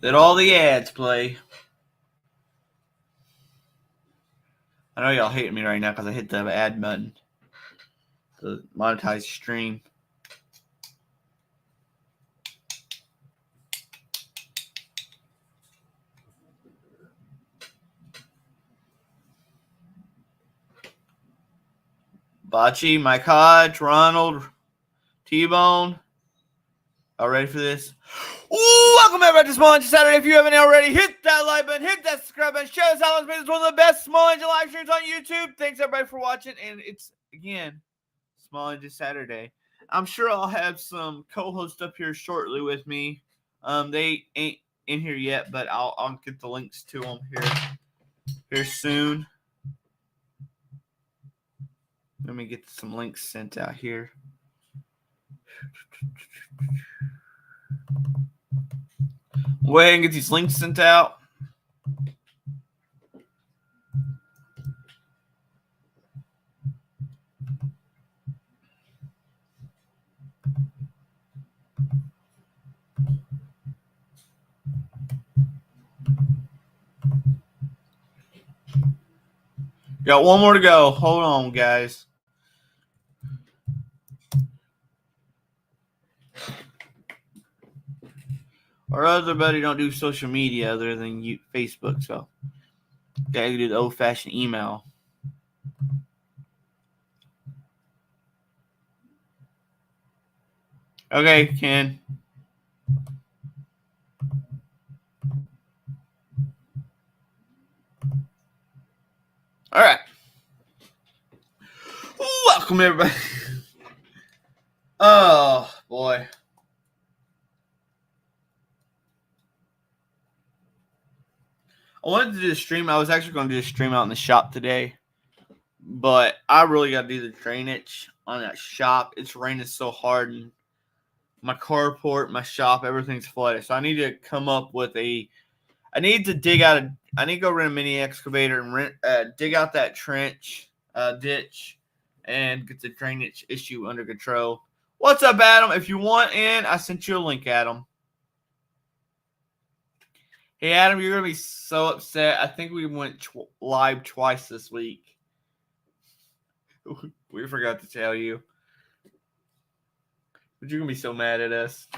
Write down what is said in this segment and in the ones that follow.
Let all the ads play. I know y'all hate me right now because I hit the ad button. The monetized stream. Bocce, Mike Hodge, Ronald, T-Bone. All ready for this? Ooh, welcome everybody to Small Engine Saturday. If you haven't already, hit that like button, hit that subscribe button, share this out. It's one of the best Small Engine live streams on YouTube. Thanks everybody for watching. And it's, again, Small Engine Saturday. I'm sure I'll have some co-hosts up here shortly with me. They ain't in here yet, but I'll get the links to them here soon. Let me get some links sent out here. Go ahead and get these links sent out. Got one more to go. Hold on, guys. Our other buddy don't do social media other than Facebook, so gotta do the old-fashioned email. Okay, Ken. All right. Welcome, everybody. Oh, boy. I wanted to do the stream. I was actually going to do a stream out in the shop today, but I really got to do the drainage on that shop. It's raining so hard, and my carport, my shop, everything's flooded. So I need to come up with I need to go rent a mini excavator and dig out that ditch, and get the drainage issue under control. What's up, Adam? If you want in, I sent you a link, Adam. Hey, Adam, you're going to be so upset. I think we went live twice this week. We forgot to tell you. But you're going to be so mad at us.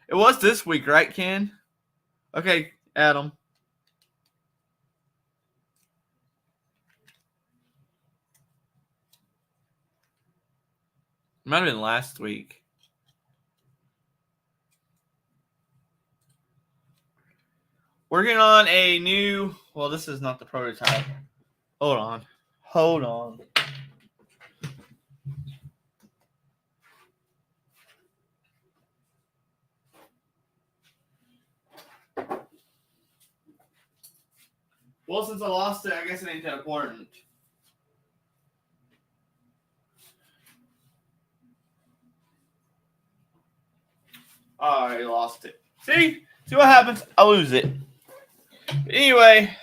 It was this week, right, Ken? Okay, Adam. It might have been last week. Working on a new... Well, this is not the prototype. Hold on. Well, since I lost it, I guess it ain't that important. Oh, I already lost it. See what happens? I lose it. But anyway,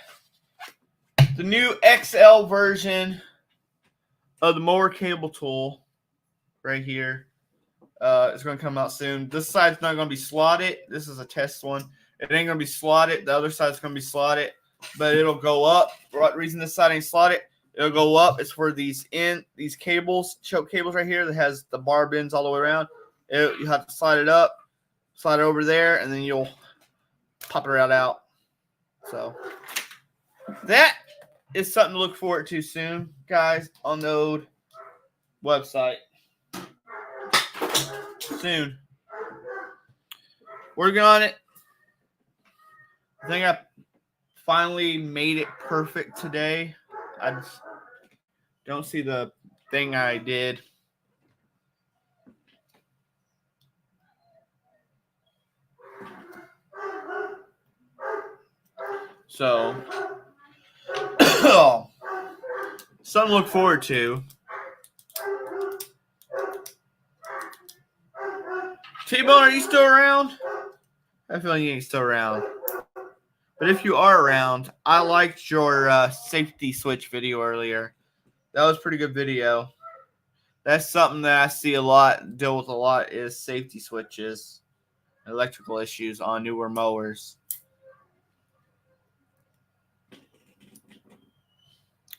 the new XL version of the mower cable tool right here is going to come out soon. This side's not going to be slotted. This is a test one. It ain't going to be slotted. The other side's going to be slotted, but it'll go up. For what reason this side ain't slotted? It'll go up. It's for these cables, choke cables right here that has the bar bends all the way around. You have to slide it up, slide it over there, and then you'll pop it right out. So that is something to look forward to soon, guys, on the old website. Soon. Working on it. I think I finally made it perfect today. I just don't see the thing I did. So, something to look forward to. T-Bone, are you still around? I feel like you ain't still around. But if you are around, I liked your safety switch video earlier. That was a pretty good video. That's something that I see a lot, deal with a lot, is safety switches. electrical issues on newer mowers.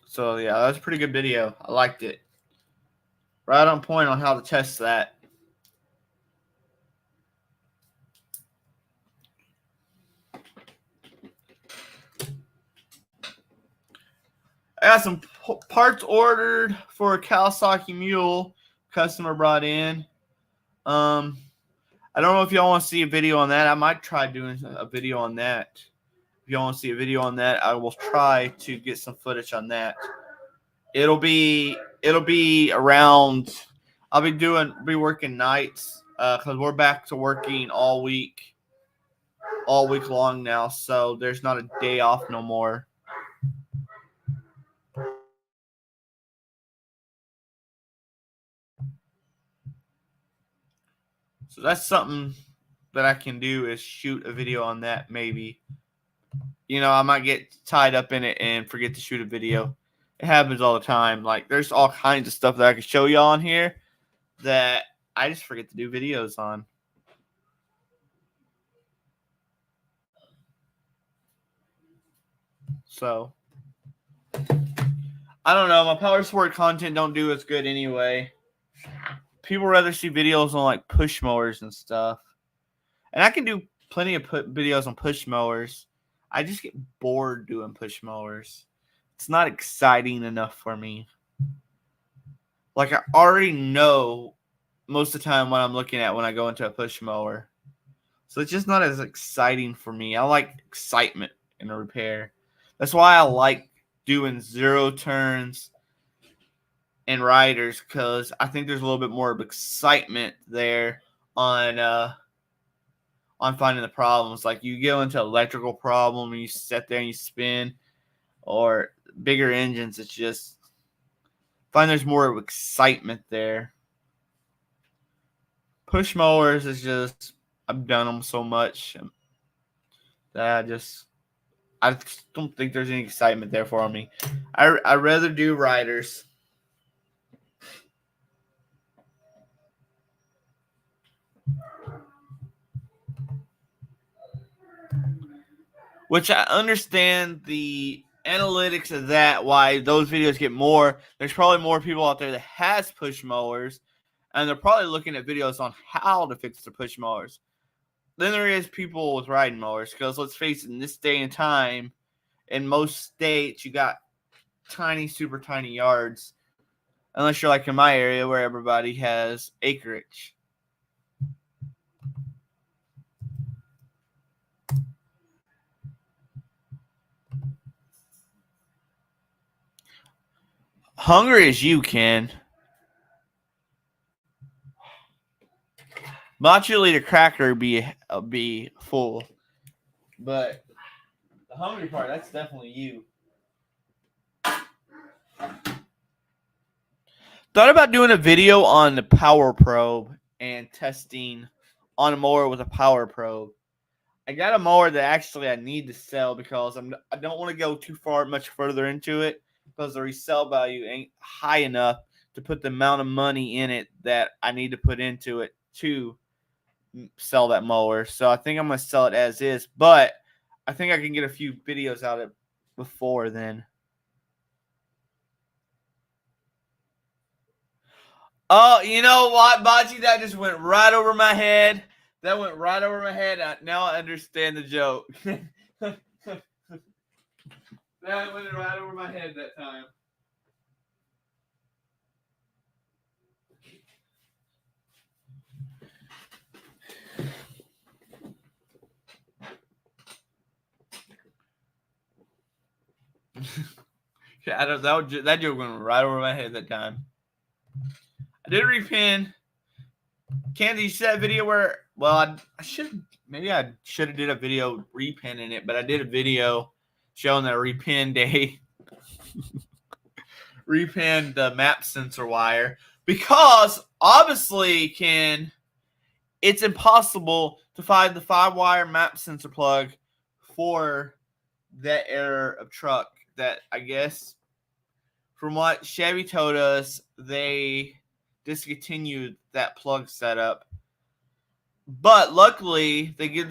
So yeah, that was a pretty good video. I liked it. Right on point on how to test that. I got some parts ordered for a Kawasaki Mule customer brought in. I don't know if y'all want to see a video on that. I might try doing a video on that. If y'all want to see a video on that, I will try to get some footage on that. It'll be around. I'll be working nights because we're back to working all week long now. So there's not a day off no more. So that's something that I can do is shoot a video on that maybe. You know, I might get tied up in it and forget to shoot a video. It happens all the time. Like, there's all kinds of stuff that I can show y'all on here that I just forget to do videos on. So, I don't know. My power sport content don't do as good anyway. People rather see videos on, like, push mowers and stuff. And I can do plenty of videos on push mowers. I just get bored doing push mowers. It's not exciting enough for me. Like, I already know most of the time what I'm looking at when I go into a push mower. So it's just not as exciting for me. I like excitement in a repair. That's why I like doing zero turns and riders, because I think there's a little bit more of excitement there on finding the problems. Like, you go into an electrical problem and you sit there and you spin, or bigger engines, it's just find there's more of excitement there. Push mowers is just, I've done them so much that I just don't think there's any excitement there for me. I'd rather do riders. Which I understand the analytics of that, why those videos get more. There's probably more people out there that has push mowers, and they're probably looking at videos on how to fix the push mowers. Then there is people with riding mowers, because let's face it, in this day and time, in most states, you got tiny, super tiny yards, unless you're like in my area where everybody has acreage. Hungry as you can. Not eat a cracker be full, but the hungry part, that's definitely you. Thought about doing a video on the power probe and testing on a mower with a power probe. I got a mower that actually I need to sell because I don't want to go much further into it, because the resale value ain't high enough to put the amount of money in it that I need to put into it to sell that mower. So I think I'm going to sell it as is, but I think I can get a few videos out of it before then. Oh, you know what, Baji? That just went right over my head. That went right over my head. Now I understand the joke. That went right over my head that time. Yeah, that joke went right over my head that time. I did repin. Candy, you see that video where? Well, I should have did a video repinning it, but I did a video showing that repin day. Repin the map sensor wire, because obviously it's impossible to find the 5-wire map sensor plug for that era of truck. That, I guess, from what Chevy told us, they discontinued that plug setup. But luckily, they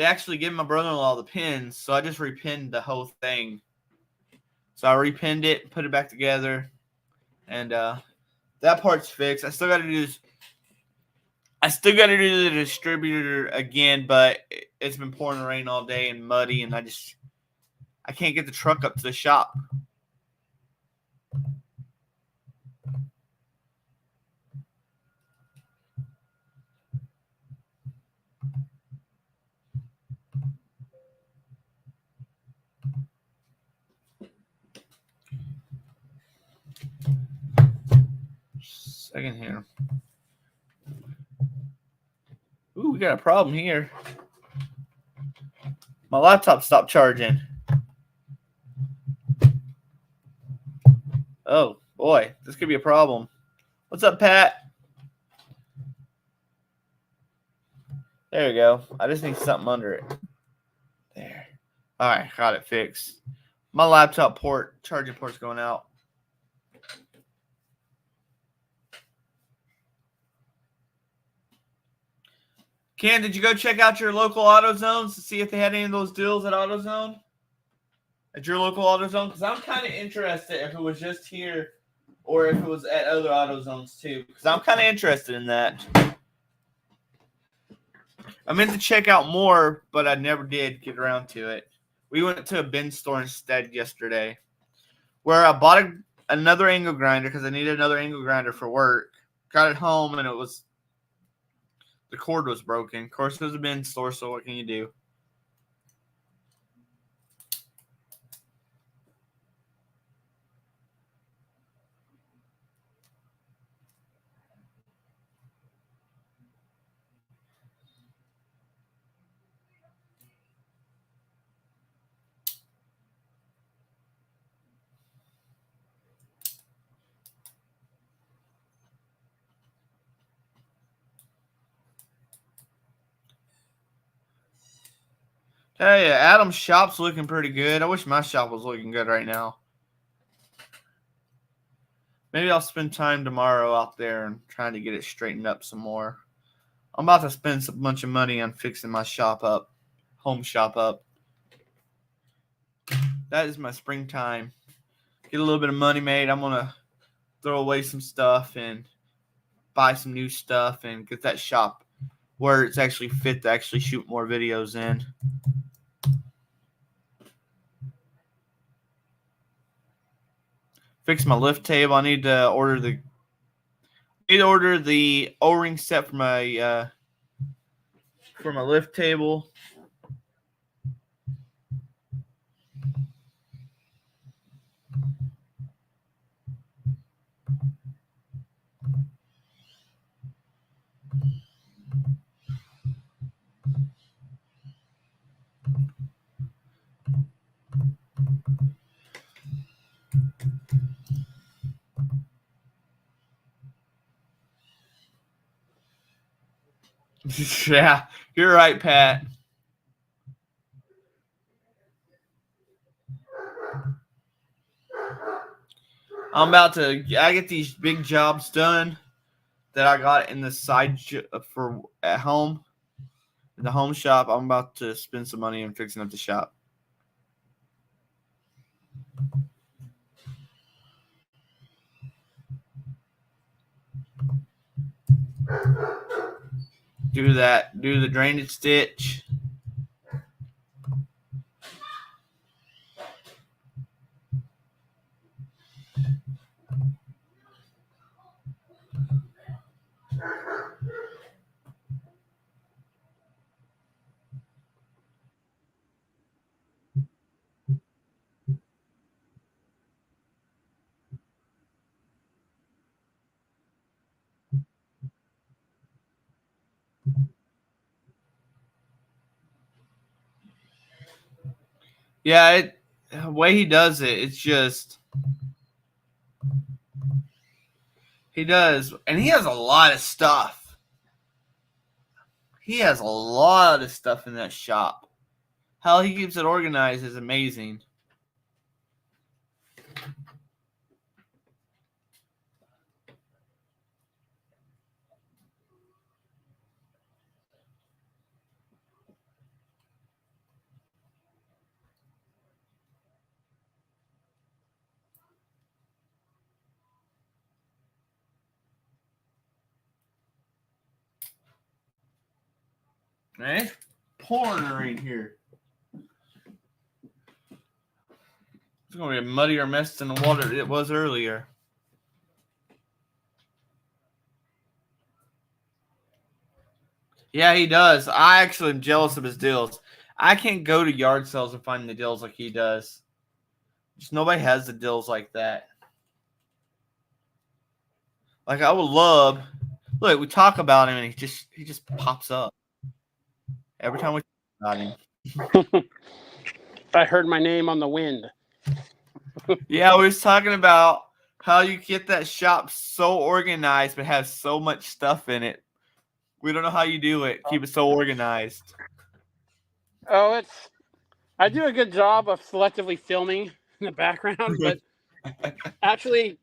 actually give my brother-in-law the pins, so I just repinned the whole thing. So I repinned it, put it back together, and that part's fixed. I still got to do the distributor again, but it's been pouring rain all day and muddy, and I can't get the truck up to the shop. Second here. Ooh, we got a problem here. My laptop stopped charging. Oh, boy. This could be a problem. What's up, Pat? There we go. I just need something under it. There. All right, got it fixed. My laptop charging port's going out. Ken, did you go check out your local AutoZones to see if they had any of those deals at AutoZone? At your local AutoZone? Because I'm kind of interested if it was just here or if it was at other AutoZones too. Because I'm kind of interested in that. I meant to check out more, but I never did get around to it. We went to a bin store instead yesterday where I bought another angle grinder because I needed another angle grinder for work. Got it home and the cord was broken. Of course, it was a bin store, so what can you do? Hey, Adam's shop's looking pretty good. I wish my shop was looking good right now. Maybe I'll spend time tomorrow out there and trying to get it straightened up some more. I'm about to spend a bunch of money on fixing my shop up, home shop up. That is my springtime. Get a little bit of money made. I'm going to throw away some stuff and buy some new stuff and get that shop where it's actually fit to actually shoot more videos in. Fix my lift table. I need to order the O-ring set for my lift table. Yeah, you're right, Pat. I get these big jobs done that I got in the side for at home, in the home shop. I'm about to spend some money on fixing up the shop. Do the drainage stitch. Yeah, the way he does it, it's just he does, and he has a lot of stuff. He has a lot of stuff in that shop. How he keeps it organized is amazing. Man, it's pouring rain here. It's going to be a muddier mess than the water it was earlier. Yeah, he does. I actually am jealous of his deals. I can't go to yard sales and find the deals like he does. Just nobody has the deals like that. Like I would love. Look, we talk about him and he just pops up every time we talk about him. I heard my name on the wind. Yeah, we was talking about how you get that shop so organized but have so much stuff in it. We don't know how you do it. Keep it so organized. Oh, I do a good job of selectively filming in the background, but actually,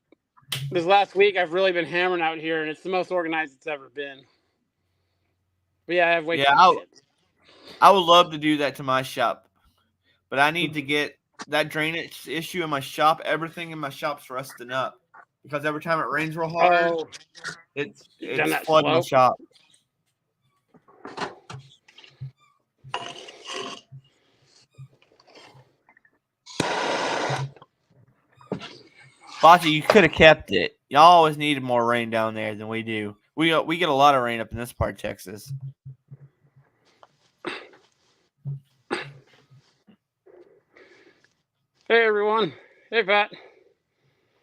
this last week I've really been hammering out here, and it's the most organized it's ever been. But yeah, I have way too much shit. I would love to do that to my shop, but I need to get that drainage issue in my shop. Everything in my shop's rusting up because every time it rains real hard, it's flooding my shop. Bocce, you could have kept it. Y'all always needed more rain down there than we do. We get a lot of rain up in this part of Texas. Hey, everyone. Hey, Pat.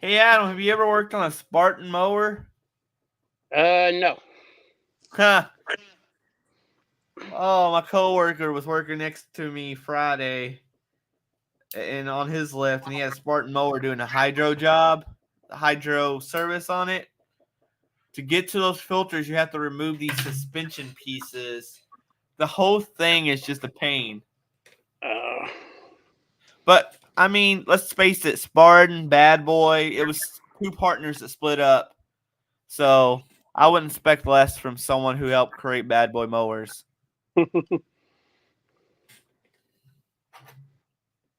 Hey, Adam, have you ever worked on a Spartan mower? No. Huh. Oh, my coworker was working next to me Friday, and on his left, and he had a Spartan mower doing a hydro job, the hydro service on it. To get to those filters, you have to remove these suspension pieces. The whole thing is just a pain. But, I mean, let's face it, Spartan, Bad Boy, it was two partners that split up. So I wouldn't expect less from someone who helped create Bad Boy mowers.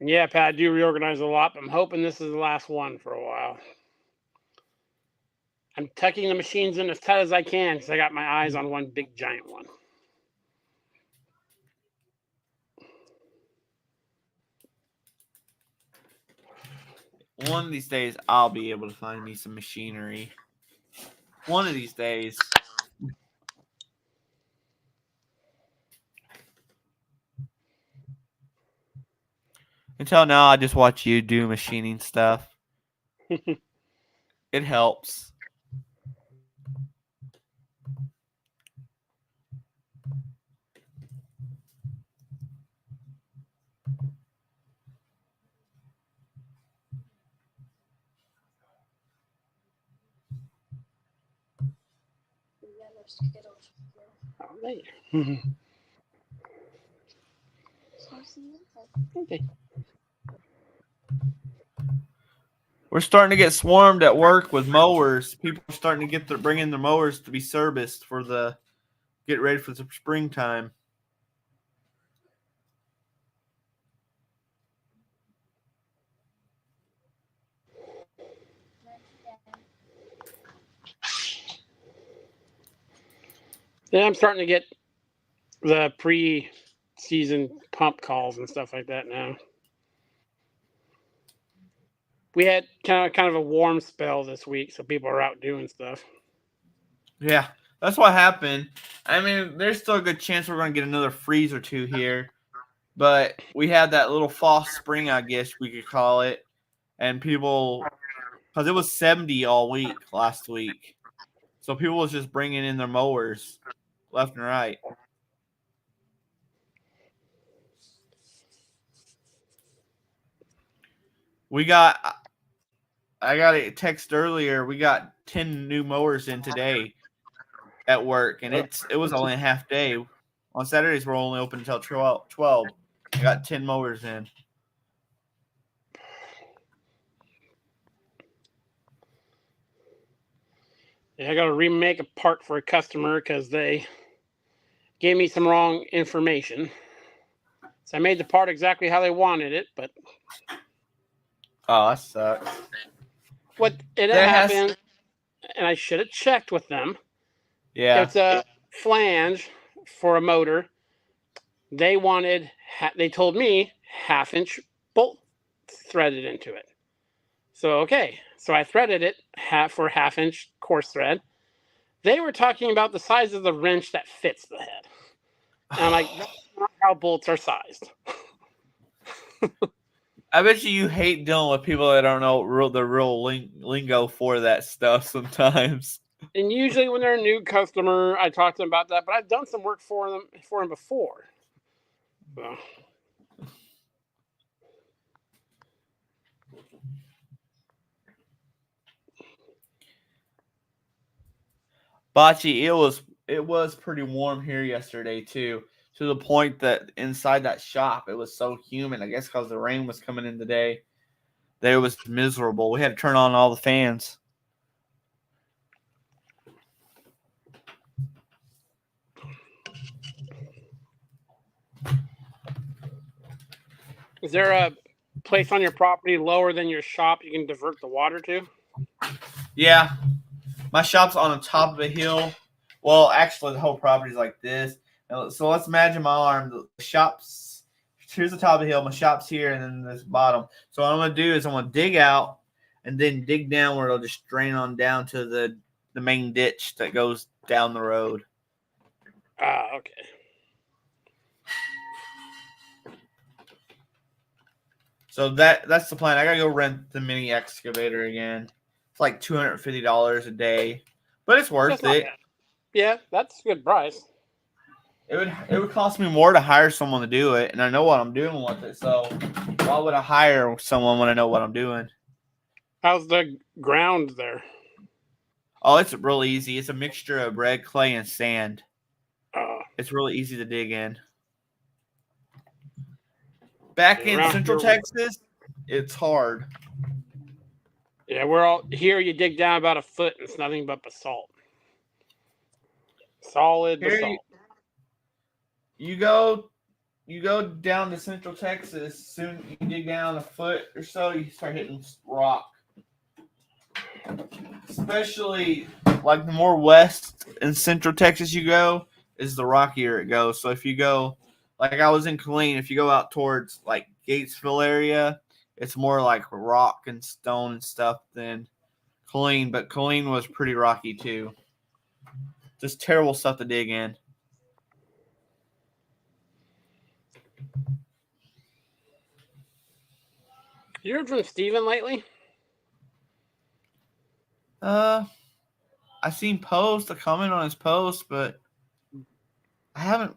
Yeah, Pat, I do reorganize a lot, but I'm hoping this is the last one for a while. I'm tucking the machines in as tight as I can because I got my eyes on one big giant one. One of these days, I'll be able to find me some machinery. One of these days. Until now, I just watch you do machining stuff. It helps. All right. Okay. We're starting to get swarmed at work with mowers. People are starting to bring in their mowers to be serviced get ready for the springtime. Yeah, I'm starting to get the pre-season pump calls and stuff like that now. We had kind of a warm spell this week, so people are out doing stuff. Yeah, that's what happened. I mean, there's still a good chance we're going to get another freeze or two here, but we had that little false spring, I guess we could call it, and people, because it was 70 all week last week, so people was just bringing in their mowers left and right. I got a text earlier. We got 10 new mowers in today at work, and it was only a half day. On Saturdays, we're only open until 12. I got 10 mowers in. Yeah, I got to remake a part for a customer because they gave me some wrong information. So I made the part exactly how they wanted it, but Oh, that sucks. What it happened, and I should have checked with them. Yeah. It's a flange for a motor, they wanted, they told me 1/2-inch bolt threaded into it. So, okay. So I threaded it for 1/2-inch coarse thread. They were talking about the size of the wrench that fits the head. And I'm like, that's not how bolts are sized. I bet you hate dealing with people that don't know the real lingo for that stuff sometimes. And usually when they're a new customer, I talk to them about that. But I've done some work for them before. So. Bocce, it was pretty warm here yesterday too, to the point that inside that shop it was so humid. I guess because the rain was coming in today, that it was miserable. We had to turn on all the fans. Is there a place on your property lower than your shop you can divert the water to? Yeah, my shop's on the top of a hill. Well, actually, the whole property's like this. So let's imagine my arm. The shop's here's the top of the hill. My shop's here, and then this bottom. So what I'm gonna do is I'm gonna dig out, and then dig down where it'll just drain on down to the main ditch that goes down the road. Ah, okay. So that's the plan. I gotta go rent the mini excavator again. It's like $250 a day, but it's worth it. Bad. Yeah, that's a good price. It would cost me more to hire someone to do it, and I know what I'm doing with it. So why would I hire someone when I know what I'm doing? How's the ground there? Oh, it's real easy. It's a mixture of red clay and sand. It's really easy to dig in. Back in Central Texas, it's hard. Yeah, we're all here. You dig down about a foot, and it's nothing but basalt. Solid basalt. You go down to Central Texas. Soon you dig down a foot or so, you start hitting rock. Especially like the more west in Central Texas you go, is the rockier it goes. So if you go, like I was in Killeen, if you go out towards like Gatesville area, it's more like rock and stone and stuff than Killeen. But Killeen was pretty rocky too. Just terrible stuff to dig in. You heard from Steven lately? I seen posts, a comment on his post, but I haven't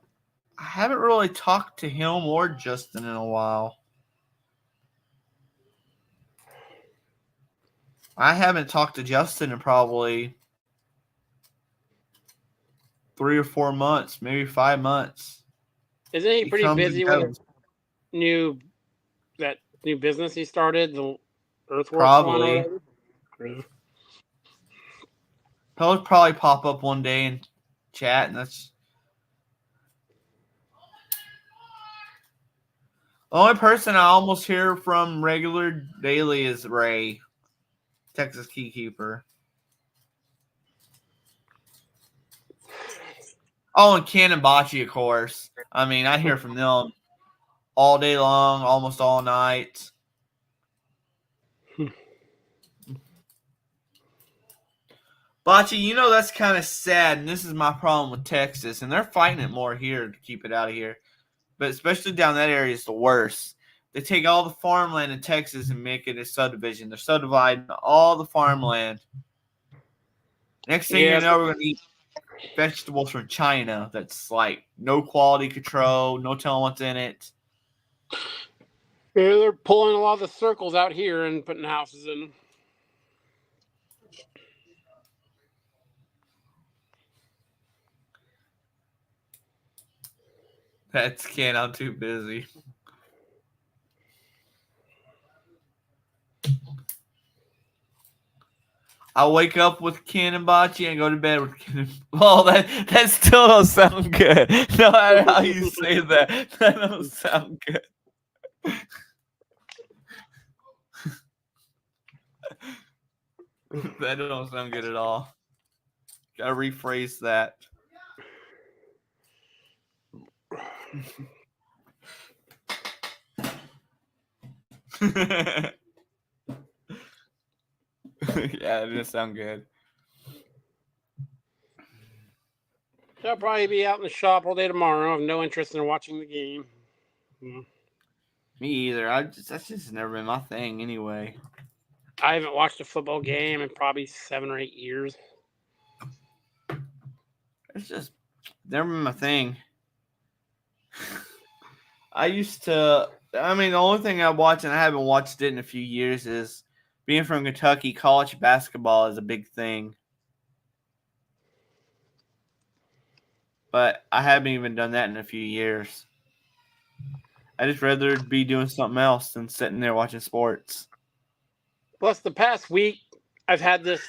really talked to him or Justin in a while. I haven't talked to Justin in probably 3 or 4 months, maybe 5 months. Isn't he pretty busy with new business he started, the Earthworks probably one? He'll probably pop up one day and chat, and that's the only person I almost hear from regular daily is Ray, Texas Keykeeper. Oh, and Ken and Bocce, of course. I mean, I hear from them all day long, almost all night. Bocce, you know that's kind of sad, and this is my problem with Texas, and they're fighting it more here to keep it out of here. But especially down that area is the worst. They take all the farmland in Texas and make it a subdivision. They're subdividing all the farmland. Next thing you know, we're going to eat vegetables from China that's like no quality control, no telling what's in it. Yeah, they're pulling a lot of the circles out here and putting houses in them. That's Ken. I'm too busy. I wake up with Ken and Bocce and go to bed with Ken. Well, that still don't sound good. No matter how you say that, that don't sound good. That don't sound good at all. Gotta rephrase that. Yeah, it does sound good. I'll probably be out in the shop all day tomorrow. I have no interest in watching the game. Me either. That's just never been my thing anyway. I haven't watched a football game in probably 7 or 8 years. It's just never been my thing. The only thing I watch, and I haven't watched it in a few years, is being from Kentucky, college basketball is a big thing. But I haven't even done that in a few years. I just rather be doing something else than sitting there watching sports. Plus, the past week, I've had the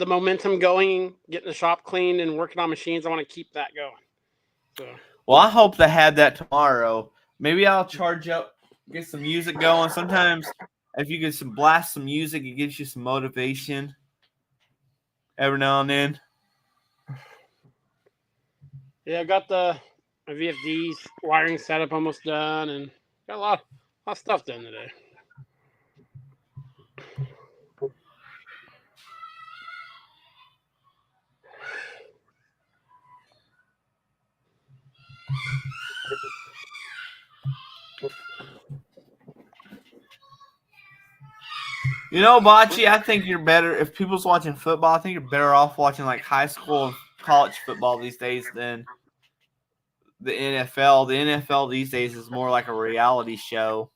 momentum going, getting the shop cleaned and working on machines. I want to keep that going. So, well, I hope they have that tomorrow. Maybe I'll charge up, get some music going. Sometimes if you get blast some music, it gives you some motivation every now and then. yeah, I got my VFD's wiring setup almost done, and got a lot of stuff done today. Bocce, I think you're better if people's watching football. I think you're better off watching like high school and college football these days than the NFL. The NFL these days is more like a reality show.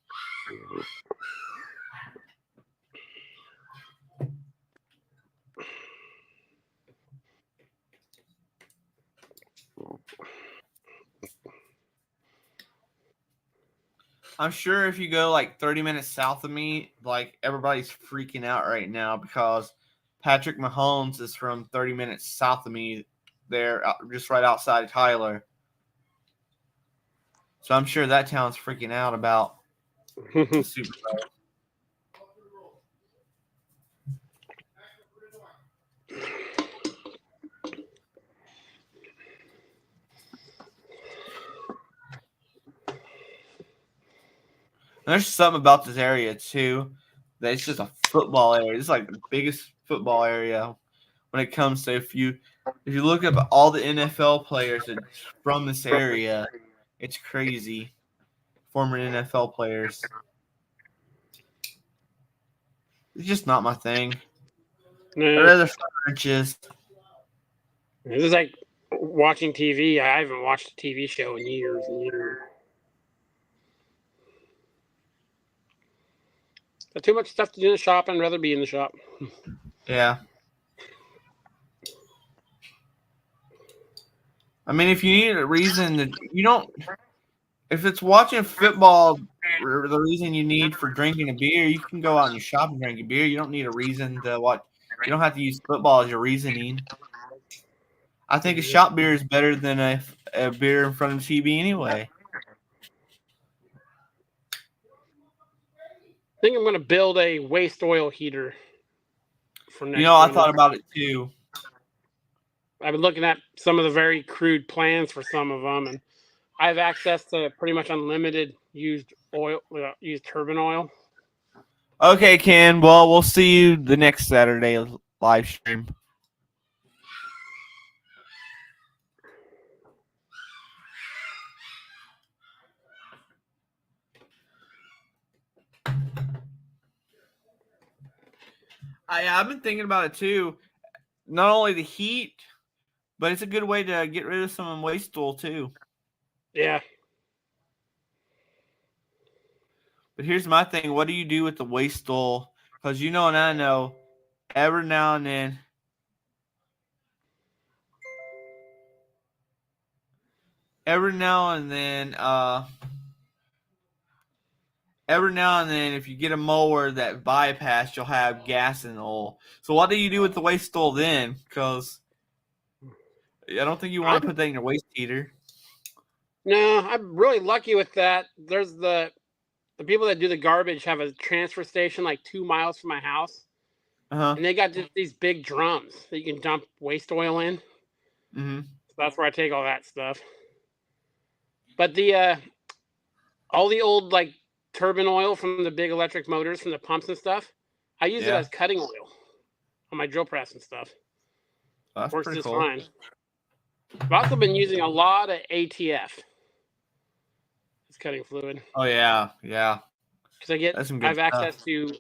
I'm sure if you go like 30 minutes south of me, like everybody's freaking out right now because Patrick Mahomes is from 30 minutes south of me there, just right outside of Tyler. So I'm sure that town's freaking out about the Super Bowl. There's something about this area too that it's just a football area. It's like the biggest football area when it comes to if you look up all the NFL players from this area, it's crazy. Former NFL players. It's just not my thing. No. I'd rather Frenches. This is like watching TV. I haven't watched a TV show in years and years. Got too much stuff to do in the shop. I'd rather be in the shop. Yeah. I mean, if you need a reason that you don't, if it's watching football, the reason you need for drinking a beer, you can go out in your shop and drink a beer. You don't need a reason to watch. You don't have to use football as your reasoning. I think a shop beer is better than a beer in front of the TV anyway. I think I'm going to build a waste oil heater for next. I thought about it too. I've been looking at some of the very crude plans for some of them, and I have access to pretty much unlimited used turbine oil. Okay, Ken. Well, we'll see you the next Saturday live stream. I've been thinking about it too. Not only the heat, but it's a good way to get rid of some waste oil too. Yeah. But here's my thing. What do you do with the waste oil? Because and I know every now and then if you get a mower that bypass, you'll have gas in the oil. So what do you do with the waste oil then? Because I don't think you want to put that in your waste heater. No, I'm really lucky with that. There's the people that do the garbage have a transfer station like 2 miles from my house. Uh-huh. And they got just these big drums that you can dump waste oil in. Mm-hmm. So that's where I take all that stuff. But all the old like turbine oil from the big electric motors from the pumps and stuff. I use it Yeah. as cutting oil on my drill press and stuff. That's Works pretty just cool. fine. I've also been using a lot of ATF. It's cutting fluid. Oh yeah, yeah. Because That's some I good have stuff. access to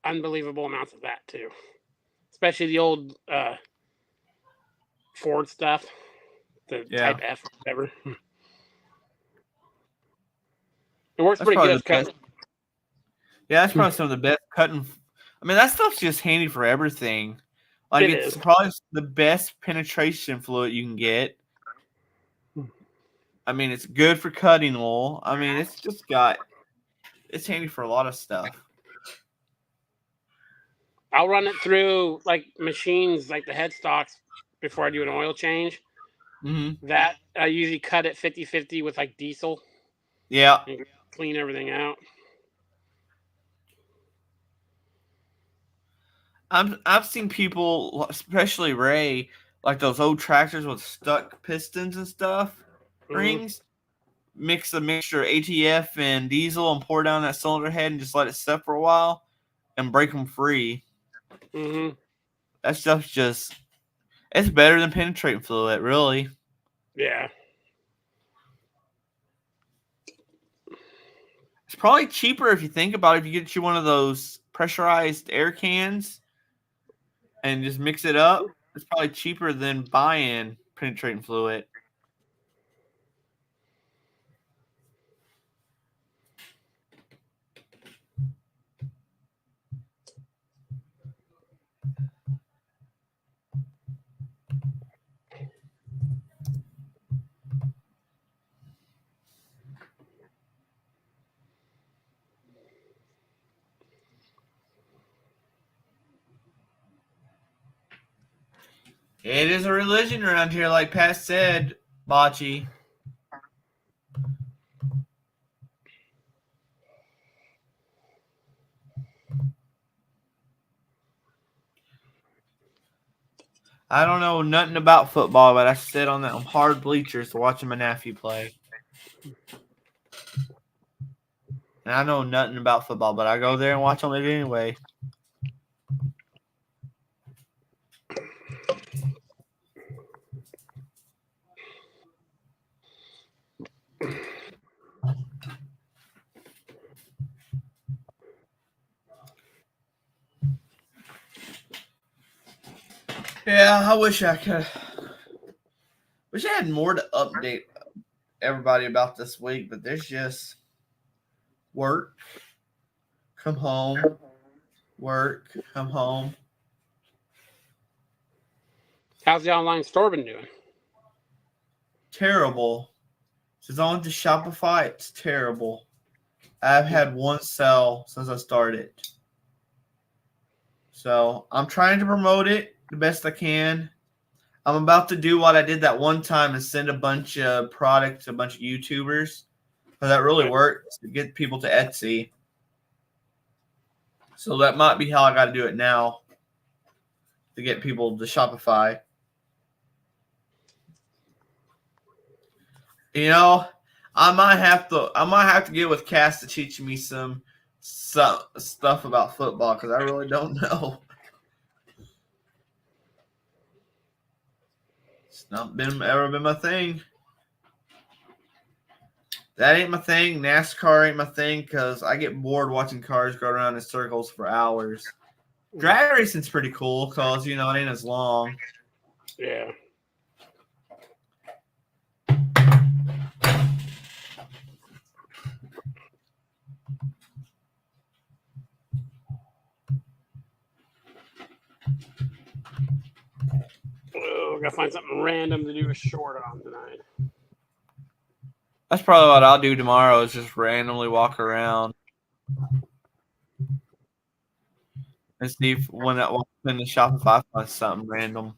unbelievable amounts of that too. Especially the old Ford stuff. The Yeah. Type F or whatever. It works That's pretty probably good as the best. cutting. Yeah, that's probably some of the best cutting. I mean, that stuff's just handy for everything. Like It it's is. probably the best penetration fluid you can get. I mean, it's good for cutting oil. I mean, it's handy for a lot of stuff. I'll run it through like machines like the headstocks before I do an oil change. Mm-hmm. That I usually cut it 50-50 with like diesel Yeah. and clean everything out. I've seen people, especially Ray, like those old tractors with stuck pistons and stuff, rings, mix a mixture of ATF and diesel and pour down that cylinder head and just let it set for a while and break them free. Mm-hmm. That stuff's just, it's better than penetrating fluid, really. Yeah. It's probably cheaper if you think about it. If you get you one of those pressurized air cans and just mix it up, it's probably cheaper than buying penetrating fluid. It is a religion around here, like Pat said, Bocce. I don't know nothing about football, but I sit on them hard bleachers watching my nephew play. And I know nothing about football, but I go there and watch them anyway. Yeah, I wish I could. Wish I had more to update everybody about this week, but there's just work, come home, work, come home. How's the online store been doing? Terrible. Since I went to Shopify, it's terrible. I've had one sell since I started. So I'm trying to promote it the best I can. I'm about to do what I did that one time and send a bunch of product to a bunch of YouTubers. Because that really worked to get people to Etsy. So that might be how I got to do it now to get people to Shopify. You know, I might have to get with Cass to teach me some stuff about football because I really don't know. It's not ever been my thing. That ain't my thing. NASCAR ain't my thing because I get bored watching cars go around in circles for hours. Drag racing's pretty cool because, it ain't as long. Yeah. Oh, gotta find something random to do a short on tonight. That's probably what I'll do tomorrow is just randomly walk around and see if when I walk in the shop if I find something random.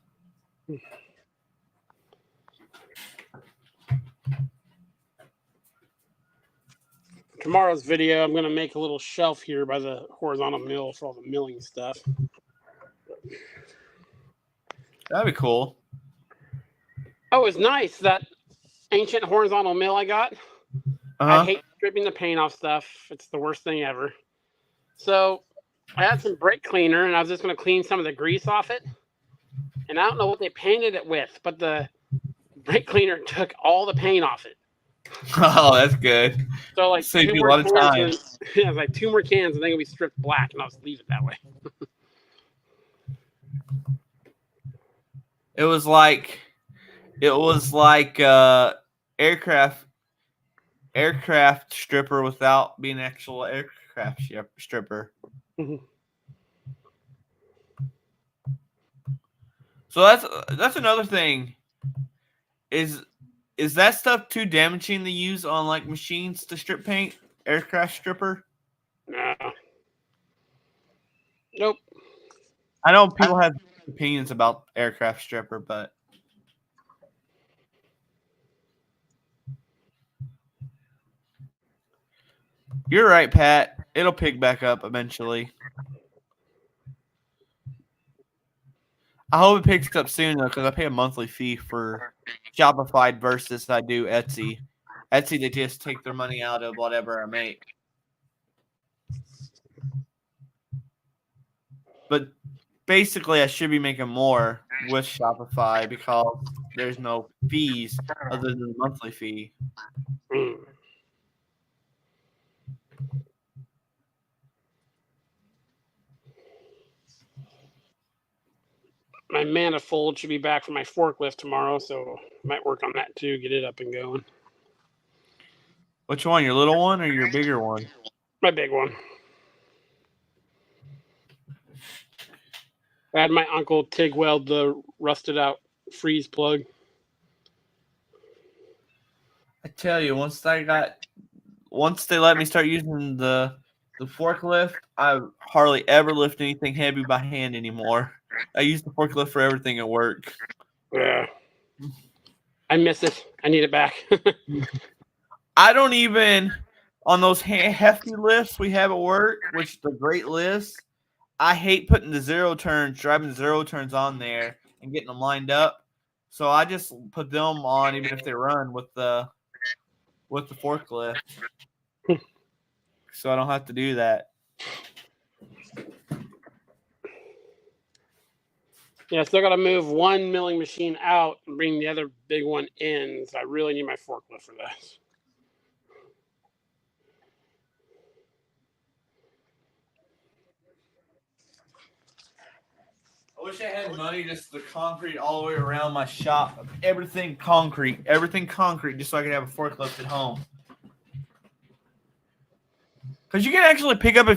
Tomorrow's video, I'm gonna make a little shelf here by the horizontal mill for all the milling stuff. That'd be cool. Oh, it's nice that ancient horizontal mill I got. Uh-huh. I hate stripping the paint off stuff. It's the worst thing ever. So I had some brake cleaner, and I was just going to clean some of the grease off it. And I don't know what they painted it with, but the brake cleaner took all the paint off it. Oh, that's good. So like Saved two you a more lot of cans, time. and yeah, like 2 more cans, and then it'll be stripped black, and I'll just leave it that way. It was like aircraft stripper without being actual aircraft stripper. Mhm. So that's another thing. Is that stuff too damaging to use on like machines to strip paint? Aircraft stripper? No. Nope. I know people have opinions about aircraft stripper, but you're right, Pat. It'll pick back up eventually. I hope it picks up soon though, because I pay a monthly fee for Shopify versus I do Etsy. Etsy, they just take their money out of whatever I make. But basically, I should be making more with Shopify because there's no fees other than the monthly fee. Mm. My manifold should be back for my forklift tomorrow, so I might work on that too, get it up and going. Which one, your little one or your bigger one? My big one. I had my uncle TIG weld the rusted out freeze plug. I tell you, once they let me start using the forklift, I hardly ever lift anything heavy by hand anymore. I use the forklift for everything at work. Yeah. I miss it. I need it back. I don't even, on those hefty lifts we have at work, which the great lifts, I hate putting driving zero turns on there and getting them lined up. So I just put them on even if they run with the forklift. So I don't have to do that. Yeah, I still got to move one milling machine out and bring the other big one in. So I really need my forklift for that. I wish I had money just to concrete all the way around my shop. Everything concrete, just so I could have a forklift at home. Because you can actually pick up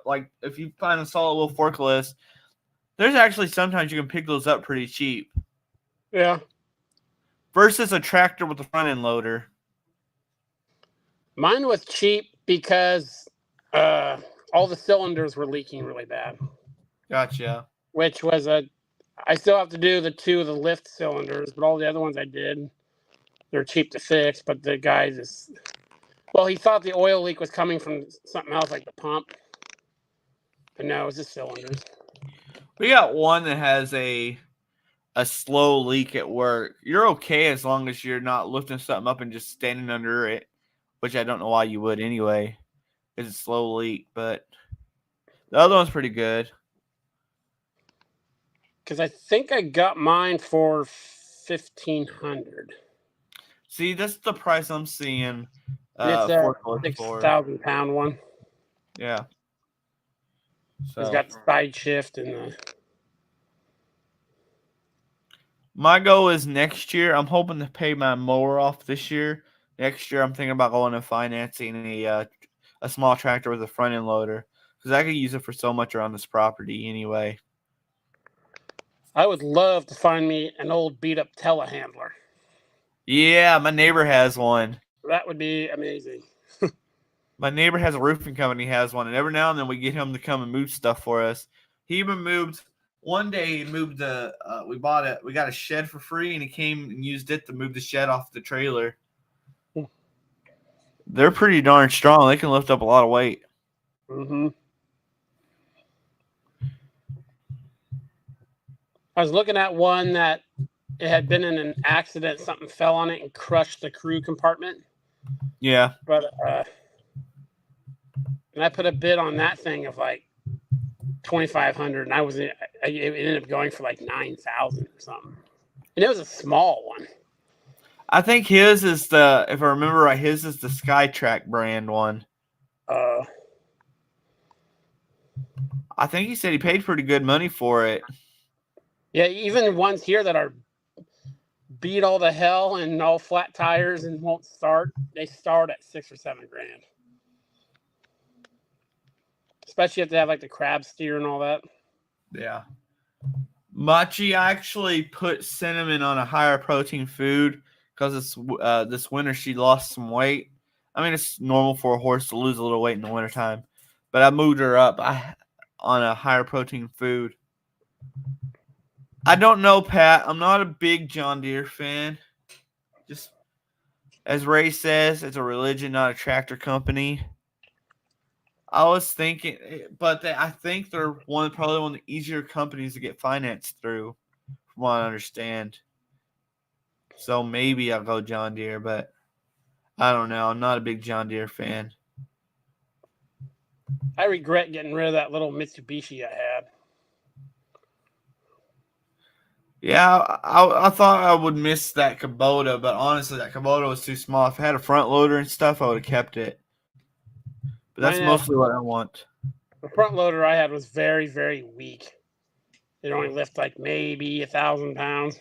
like if you find a solid little forklift, there's actually sometimes you can pick those up pretty cheap. Yeah. Versus a tractor with a front end loader. Mine was cheap because all the cylinders were leaking really bad. Gotcha. Which was I still have to do the 2 of the lift cylinders, but all the other ones I did. They're cheap to fix, but the guy just, he thought the oil leak was coming from something else like the pump. But no, it was just cylinders. We got one that has a slow leak at work. You're okay as long as you're not lifting something up and just standing under it, which I don't know why you would anyway. It's a slow leak, but the other one's pretty good. Because I think I got mine for $1,500. See, that's the price I'm seeing. It's a 6,000 pound one. Yeah. So it's got the side shift and the. My goal is next year. I'm hoping to pay my mower off this year. Next year, I'm thinking about going and financing a small tractor with a front end loader because I could use it for so much around this property anyway. I would love to find me an old beat up telehandler. Yeah, my neighbor has one. That would be amazing. My neighbor has a roofing company, has one, and every now and then we get him to come and move stuff for us. He even moved. One day he moved we got a shed for free, and he came and used it to move the shed off the trailer. They're pretty darn strong. They can lift up a lot of weight. Mm-hmm. I was looking at one that it had been in an accident. Something fell on it and crushed the crew compartment. Yeah. But and I put a bid on that thing of like 2,500, and it ended up going for like 9,000 or something. And it was a small one. I think his is if I remember right, his is the Skytrack brand one. I think he said he paid pretty good money for it. Yeah, even ones here that are beat all the hell and all flat tires and won't start, they start at $6 or $7 grand. Especially if they have like the crab steer and all that. Yeah. Machi actually put Cinnamon on a higher protein food because this winter she lost some weight. I mean, it's normal for a horse to lose a little weight in the wintertime, but I moved her up on a higher protein food. I don't know, Pat. I'm not a big John Deere fan. Just as Ray says, it's a religion, not a tractor company. I was thinking, but I think they're probably one of the easier companies to get financed through, from what I understand. So maybe I'll go John Deere, but I don't know. I'm not a big John Deere fan. I regret getting rid of that little Mitsubishi I had. Yeah, I thought I would miss that Kubota, but honestly, that Kubota was too small. If I had a front loader and stuff, I would have kept it. But that's mostly what I want. The front loader I had was very, very weak. It only lifted like maybe 1,000 pounds.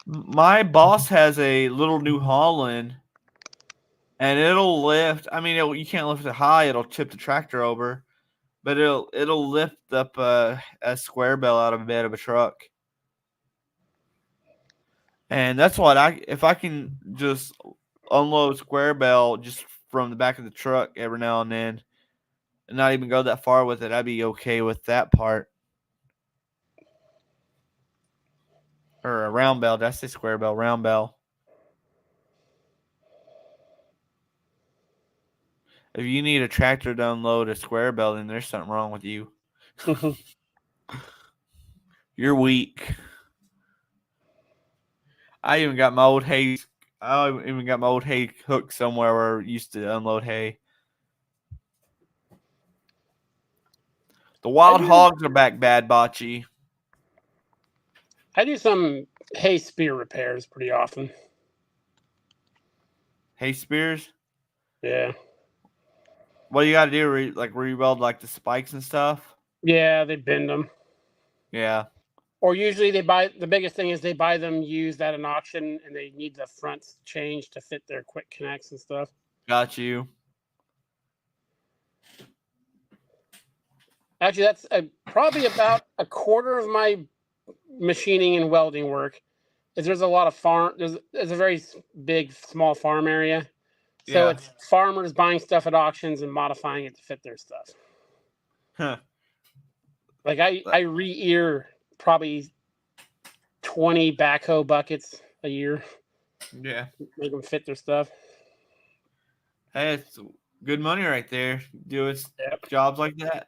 My boss has a little New Holland, and it'll lift. I mean, you can't lift it high; it'll tip the tractor over. But it'll lift up a square bell out of a bed of a truck, and that's what if I can just unload square bell just from the back of the truck every now and then, and not even go that far with it, I'd be okay with that part. Or a round bell. Did I say square bell? Round bell. If you need a tractor to unload a square bell, then there's something wrong with you. You're weak. I even got my old hay hooked somewhere where I used to unload hay. The wild hogs are back bad, Bocce. I do some hay spear repairs pretty often. Hay spears? Yeah. What do you got to do? Rebuild like the spikes and stuff? Yeah, they bend them. Yeah. Or usually the biggest thing is they buy them used at an auction and they need the fronts changed to fit their quick connects and stuff. Got you. Actually, that's probably about a quarter of my machining and welding work. There's a lot of there's a very big small farm area. So it's farmers buying stuff at auctions and modifying it to fit their stuff. Huh. Like I re-ear probably 20 backhoe buckets a year. Yeah. Make them fit their stuff. Hey, it's good money right there. Doing jobs like that.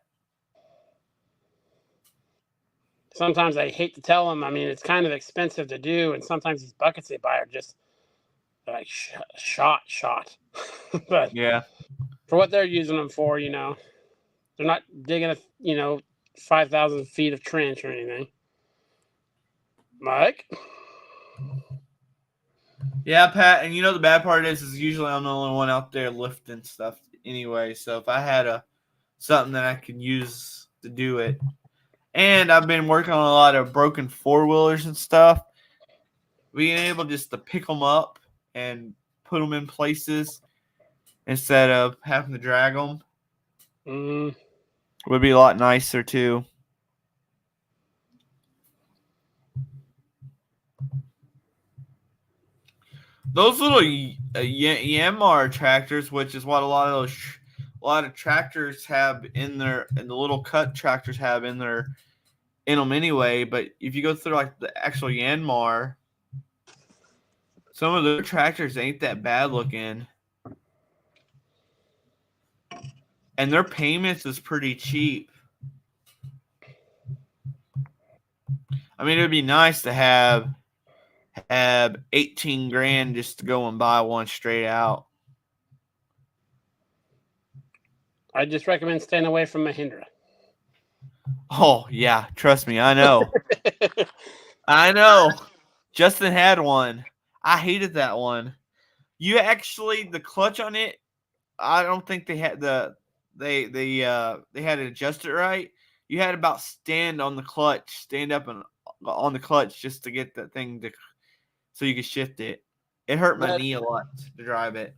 Sometimes I hate to tell them. I mean, it's kind of expensive to do, and sometimes these buckets they buy are just like shot. But yeah, for what they're using them for, they're not digging 5,000 feet of trench or anything. Mike? Yeah, Pat, and the bad part is usually I'm the only one out there lifting stuff anyway. So if I had something that I could use to do it, and I've been working on a lot of broken 4-wheelers and stuff, being able just to pick them up and put them in places instead of having to drag them would be a lot nicer too. Those little Yanmar tractors, which is what a lot of tractors have in the little cut tractors have in them anyway. But if you go through like the actual Yanmar, some of the tractors ain't that bad looking, and their payments is pretty cheap. I mean, it would be nice to have have 18 grand just to go and buy one straight out. I just recommend staying away from Mahindra. Oh, yeah. Trust me. I know. I know. Justin had one. I hated that one. You actually, the clutch on it, I don't think they had they had it adjusted right. You had about stand up and on the clutch just to get that thing so you could shift it. It hurt my knee a lot to drive it.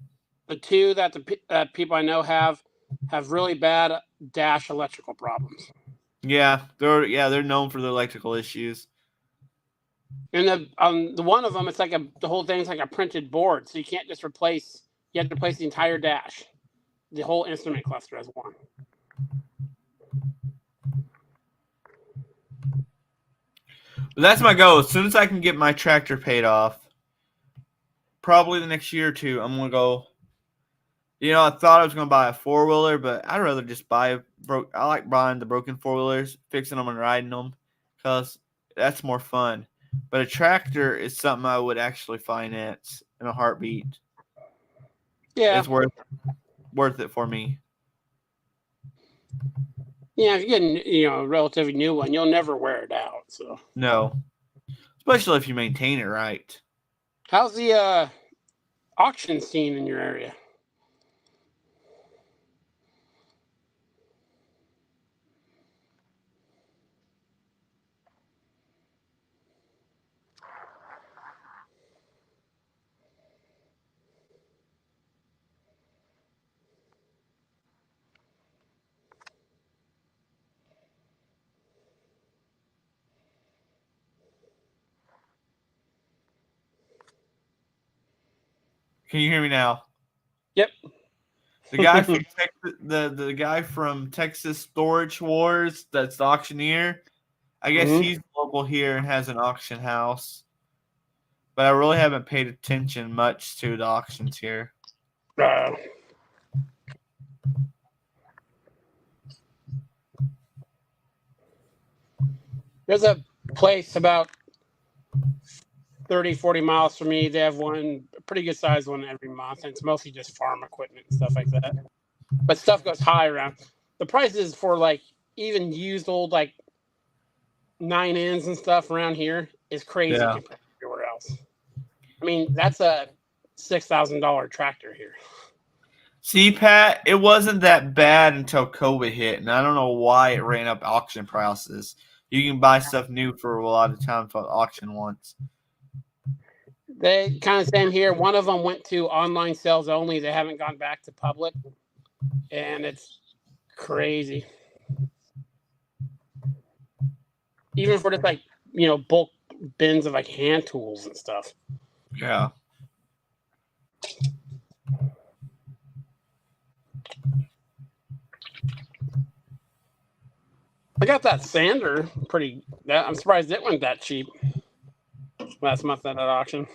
The two that the people I know have really bad dash electrical problems. Yeah, they're known for their electrical issues. And the one of them, it's like the whole thing's like a printed board, so you can't just replace. You have to replace the entire dash, the whole instrument cluster as one. But that's my goal. As soon as I can get my tractor paid off, probably the next year or two, I'm gonna go. You know, I thought I was gonna buy a 4-wheeler, but I'd rather just buy I like buying the broken 4-wheelers, fixing them and riding them, because that's more fun. But a tractor is something I would actually finance in a heartbeat. Yeah, it's worth it for me. Yeah, if you get a relatively new one, you'll never wear it out. So no, especially if you maintain it right. How's the auction scene in your area? Can you hear me now? Yep. The guy from the guy from Texas Storage Wars, that's the auctioneer. I guess he's local here and has an auction house. But I really haven't paid attention much to the auctions here. There's a place about 30, 40 miles from me. They have one, a pretty good sized one every month, and it's mostly just farm equipment and stuff like that. But stuff goes high around. The prices for like even used old like 9Ns and stuff around here is crazy compared to everywhere else. I mean, that's a $6,000 tractor here. See, Pat, it wasn't that bad until COVID hit, and I don't know why it ran up auction prices. You can buy stuff new for a lot of times for auction once. They kind of same here. One of them went to online sales only. They haven't gone back to public, and it's crazy. Even for just like bulk bins of like hand tools and stuff. Yeah. I got that sander I'm surprised it went that cheap last month at that auction.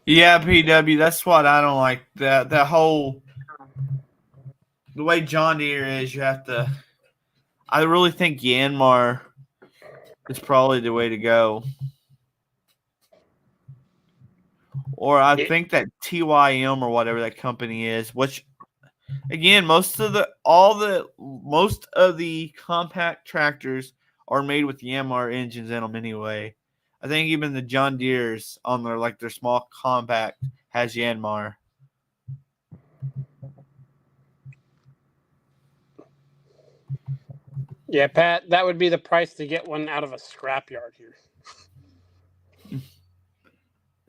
Yeah, PW, that's what I don't like. That whole the way John Deere is, you have to. I really think Yanmar is probably the way to go. Or I think that TYM or whatever that company is, which again, most of the compact tractors are made with Yanmar engines in them anyway. I think even the John Deere's on their small compact has Yanmar. Yeah, Pat, that would be the price to get one out of a scrapyard here. I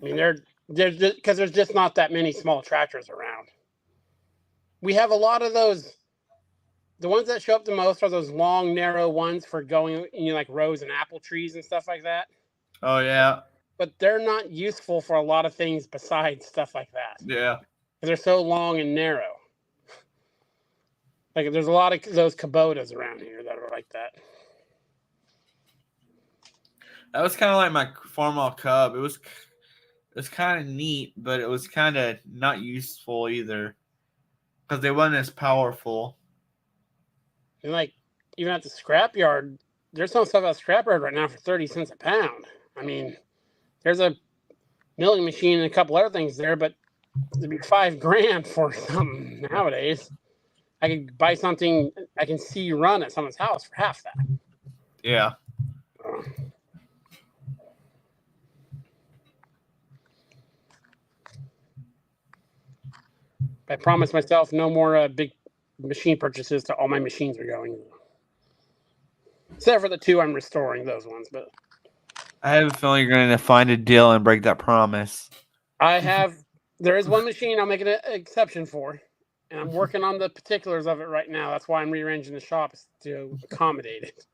mean, because there's just not that many small tractors around. We have a lot of those. The ones that show up the most are those long, narrow ones for going, like rows and apple trees and stuff like that. Oh, yeah. But they're not useful for a lot of things besides stuff like that. Yeah. Because they're so long and narrow. Like, there's a lot of those Kubotas around here that are like that. That was kind of like my Farmall Cub. It was kind of neat, but it was kind of not useful either. Because they weren't as powerful. And like even at the scrapyard, there's some stuff at the scrapyard right now for 30 cents a pound. I mean, there's a milling machine and a couple other things there, but it'd be $5,000 for something nowadays. I could buy something I can see run at someone's house for half that. Yeah. I promised myself no more big machine purchases to all my machines are going. Except for the 2 I'm restoring, those ones. But I have a feeling you're going to find a deal and break that promise. there is one machine I'll make an exception for. And I'm working on the particulars of it right now. That's why I'm rearranging the shop to accommodate it.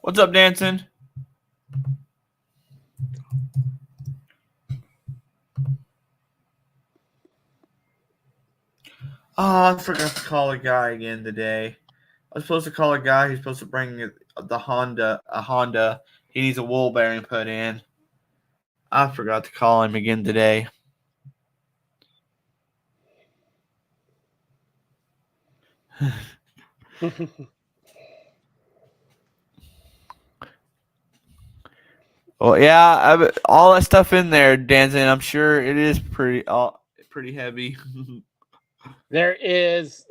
What's up, Dancing? Oh, I forgot to call a guy again today. I was supposed to call a guy who's supposed to bring a Honda. He needs a wheel bearing put in. I forgot to call him again today. Well, yeah, all that stuff in there, Dancing. I'm sure it is pretty heavy. There is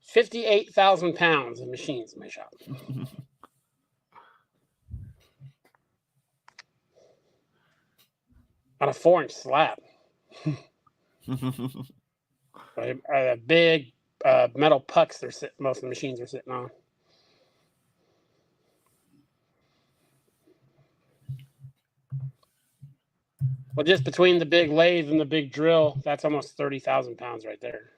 58,000 pounds of machines in my shop. On a 4-inch slab. A big metal pucks most of the machines are sitting on. Well, just between the big lathe and the big drill, that's almost 30,000 pounds right there.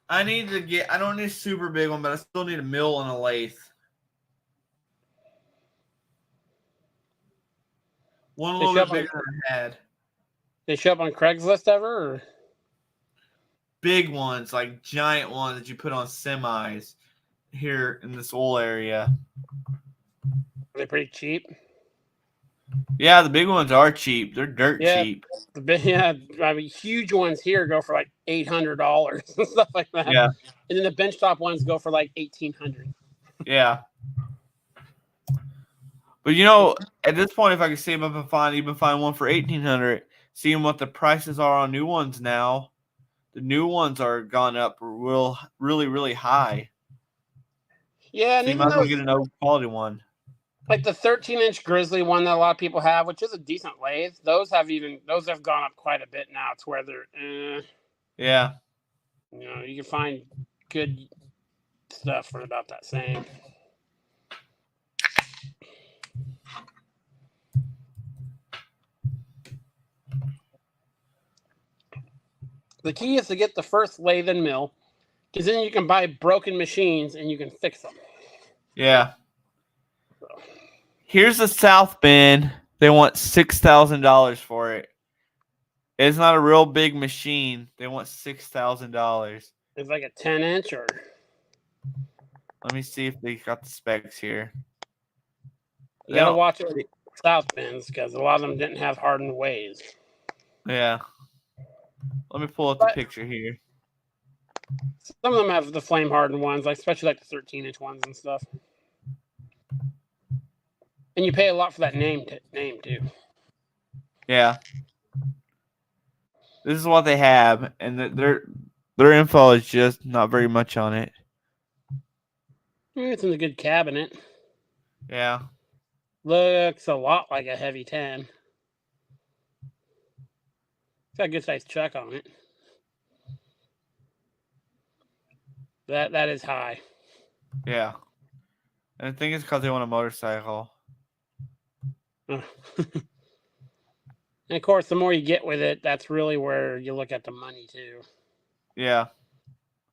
I don't need a super big one, but I still need a mill and a lathe. One a little bit bigger than I had. They show up on Craigslist ever? Or? Big ones, like giant ones that you put on semis here in this whole area. Are they pretty cheap? Yeah, the big ones are cheap. They're dirt cheap. I mean, huge ones here go for like $800 and stuff like that. Yeah. And then the benchtop ones go for like $1,800. Yeah. But at this point, if I could save up and even find one for $1,800, seeing what the prices are on new ones now, the new ones are gone up really, really high. Yeah, so you might as well get an old quality one. Like the 13-inch Grizzly one that a lot of people have, which is a decent lathe. Those have gone up quite a bit now. It's where they're yeah. You can find good stuff for about that same. The key is to get the first lathe and mill, because then you can buy broken machines and you can fix them. Yeah. Here's the South Bend. They want $6,000 for it. It's not a real big machine. They want $6,000. It's like a 10-inch or. Let me see if they got the specs here. You gotta watch it with South Bends because a lot of them didn't have hardened ways. Yeah. Let me pull up the picture here. Some of them have the flame hardened ones, especially like the 13-inch ones and stuff. And you pay a lot for that name too. Yeah. This is what they have, and their info is just not very much on it. It's in a good cabinet. Yeah. Looks a lot like a heavy 10. It's got a good sized chuck on it. That is high. Yeah. And I think it's because they want a motorcycle. And of course, the more you get with it, that's really where you look at the money too. Yeah.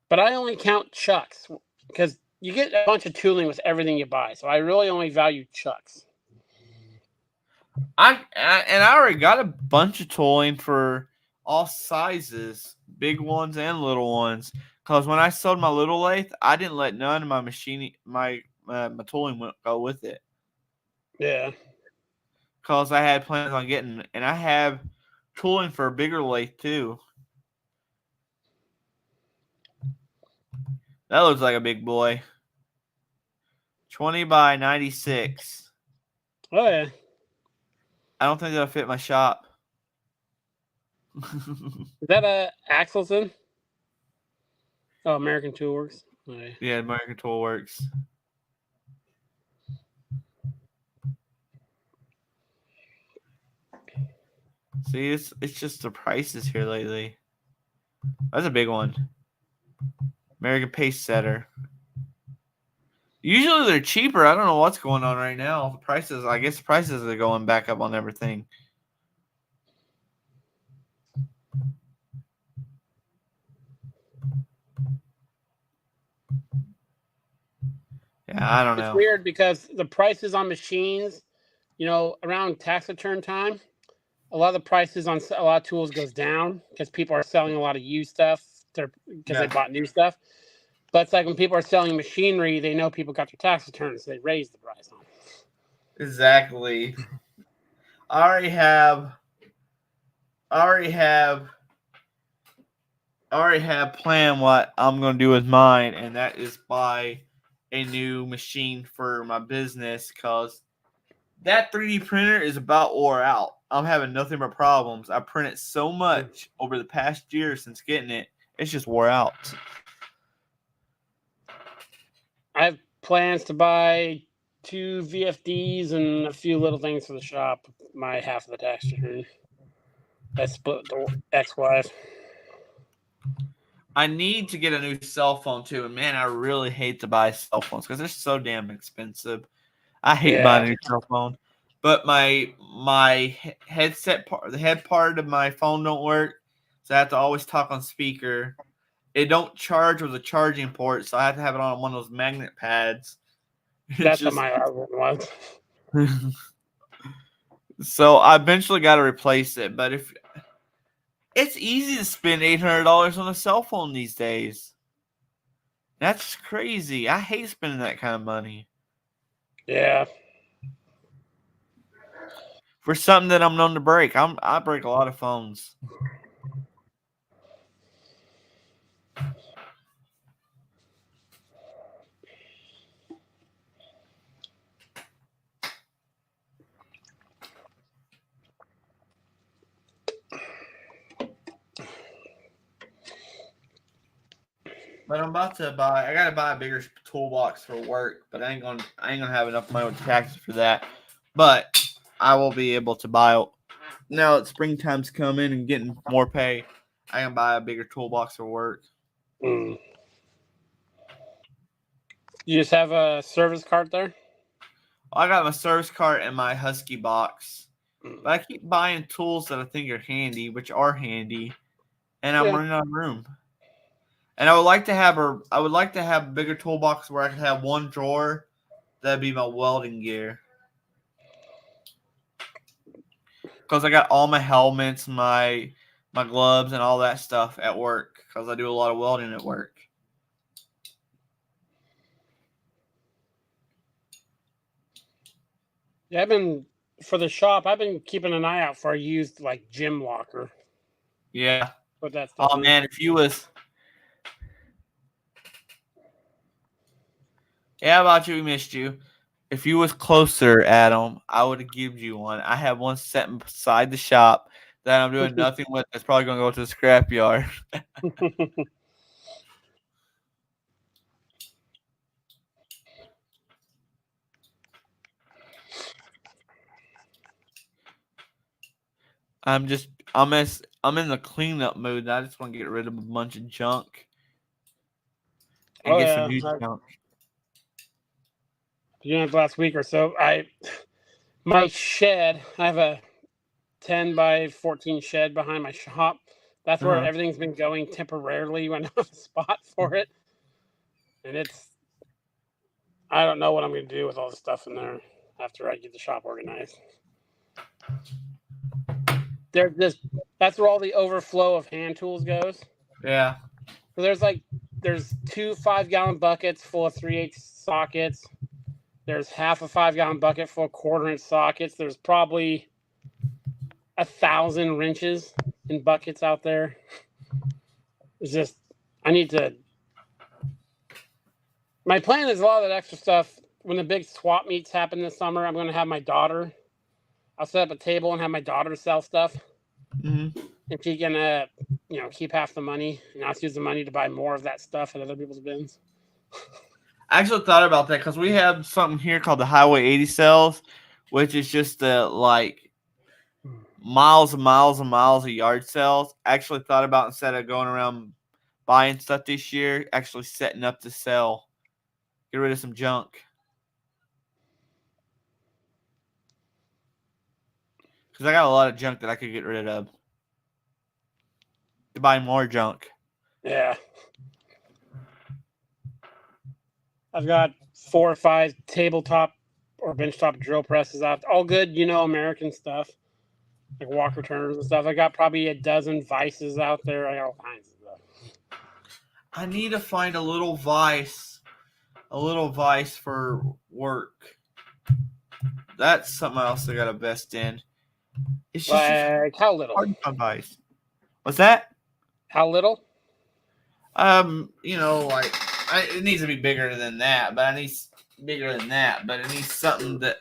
But I only count chucks because you get a bunch of tooling with everything you buy. So I really only value chucks. I already got a bunch of tooling for all sizes, big ones and little ones. Cause when I sold my little lathe, I didn't let none of my tooling go with it. Yeah. Cause I had plans on getting, and I have tooling for a bigger lathe too. That looks like a big boy. 20 by 96. Oh yeah. I don't think that'll fit my shop. Is that a Axelson? Oh, American Toolworks. Okay. Yeah, American Tool Works. See, it's just the prices here lately. That's a big one. American Pace Setter. Usually they're cheaper. I don't know what's going on right now. The prices, I guess, the prices are going back up on everything. Yeah, I don't It's know. weird because the prices on machines, around tax return time, a lot of the prices on a lot of tools goes down because people are selling a lot of used stuff because they Yeah, bought new stuff. But it's like when people are selling machinery, they know people got their tax returns, so they raise the price on it. exactly. I already have. I already have planned what I'm going to do with mine, and that is buy a new machine for my business because that 3D printer is about wore out. I'm having nothing but problems. I printed so much over the past year since getting it. It's just wore out. I have plans to buy 2 VFDs and a few little things for the shop. My half of the tax return. I split the ex-wife. I need to get a new cell phone too, and man, I really hate to buy cell phones because they're so damn expensive. I hate buying Yeah, a new cell phone. But my headset part, the head part of my phone don't work, so I have to always talk on speaker. It don't charge with a charging port, so I have to have it on one of those magnet pads. It's that's what just my other one was. so I eventually got to replace it. But if it's easy to spend $800 on a cell phone these days, that's crazy. I hate spending that kind of money Yeah. for something that I'm known to break. I break a lot of phones. But I'm about to buy. I gotta buy a bigger toolbox for work, but I ain't gonna have enough money with taxes for that. But I will be able to buy. Now that springtime's coming and getting more pay, I can buy a bigger toolbox for work. Mm. You just have a service cart there? I got my service cart and my Husky box, Mm. but I keep buying tools that I think are handy, which are handy, and I'm Yeah. running out of room. And I would like to have a bigger toolbox where I could have one drawer. That'd be my welding gear. Because I got all my helmets, my gloves, and all that stuff at work. Because I do a lot of welding at work. Yeah, for the shop, I've been keeping an eye out for a used like gym locker. Yeah. Put that stuff Oh in. man, if you was, yeah, about you, we missed you. If you was closer, Adam, I would have given you one. I have one sitting beside the shop that I'm doing nothing with. That's probably gonna go to the scrapyard. I'm just I'm in the cleanup mood. I just want to get rid of a bunch of junk and Oh get some yeah, new junk. the last week or so, my shed. I have a 10 by 14 shed behind my shop. That's where Uh-huh. everything's been going temporarily when I have a spot for it, and I don't know what I'm going to do with all the stuff in there after I get the shop organized. That's where all the overflow of hand tools goes. Yeah. So there's 2 5-gallon buckets full of 3/8 sockets. There's half a 5-gallon bucket full of 1/4-inch sockets. There's probably 1,000 wrenches and buckets out there. It's just I need to. My plan is a lot of that extra stuff. When the big swap meets happen this summer, I'm going to have my daughter. I'll set up a table and have my daughter sell stuff, Mm-hmm. and she can, keep half the money, and I'll use the money to buy more of that stuff at other people's bins. I actually thought about that because we have something here called the Highway 80 sales, which is just like miles and miles and miles of yard sales. I actually thought about, instead of going around buying stuff this year, actually setting up to sell, get rid of some junk. Because I got a lot of junk that I could get rid of to buy more junk. Yeah. I've got 4 or 5 tabletop or benchtop drill presses out. All good, American stuff. Like Walker Turners and stuff. I got probably a dozen vices out there. I got all kinds of stuff. I need to find a little vice for work. That's something else I got to invest in. It's just Like how little? hard to find vice. What's that? How little? It needs to be bigger than that, but it needs something that,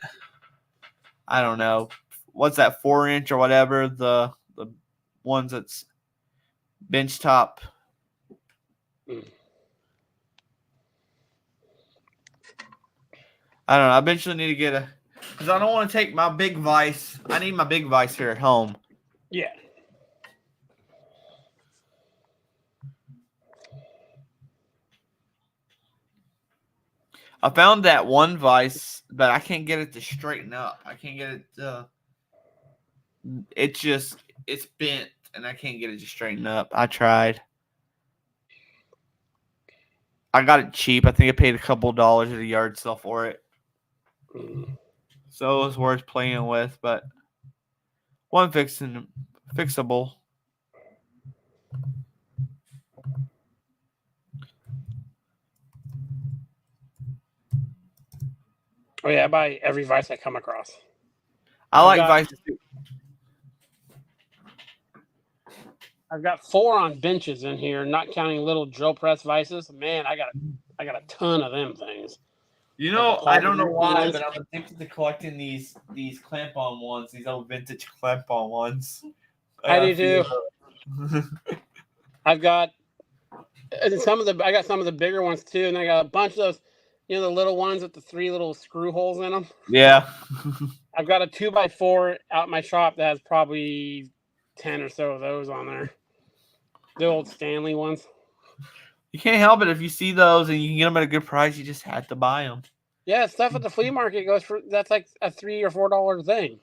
I don't know. What's that, 4-inch or whatever? The ones that's bench top. I don't know. I eventually need to get because I don't want to take my big vise. I need my big vise here at home. Yeah. I found that one vise, but I can't get it to straighten up. I can't get it to. It's bent, and I can't get it to straighten up. I tried. I got it cheap. I think I paid a couple dollars at a yard sale for it. So it was worth playing with, but one fixable. Oh yeah, I buy every vice I come across. I like vices too. I've got 4 on benches in here, not counting little drill press vices. Man, I got a ton of them things. I don't know why, but I'm addicted to collecting these clamp-on ones, these old vintage clamp-on ones. I do too. I got some of the bigger ones too, and I got a bunch of those, the little ones with the 3 little screw holes in them. Yeah. I've got a 2x4 out in my shop that has probably 10 or so of those on there. The old Stanley ones. You can't help it if you see those and you can get them at a good price. You just have to buy them. Yeah, stuff at the flea market that's like a $3 or $4 thing.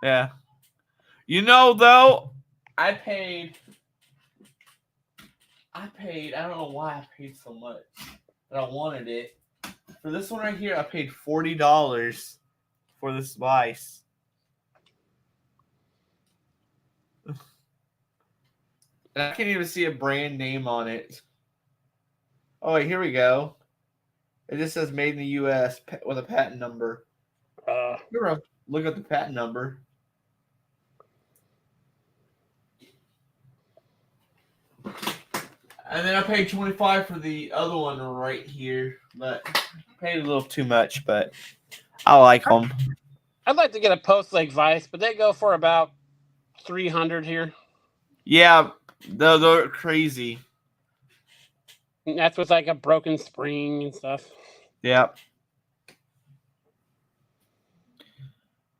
Yeah. Though, I paid. I don't know why I paid so much, but I wanted it. For this one right here, I paid $40 for this vice. And I can't even see a brand name on it. Oh, wait, here we go. It just says made in the U.S. with a patent number. Look at the patent number. And then I paid $25 for the other one right here, but paid a little too much, but I like them. I'd like to get a post leg vice, but they go for about $300 here. Yeah, they're crazy. And that's with like a broken spring and stuff. Yep.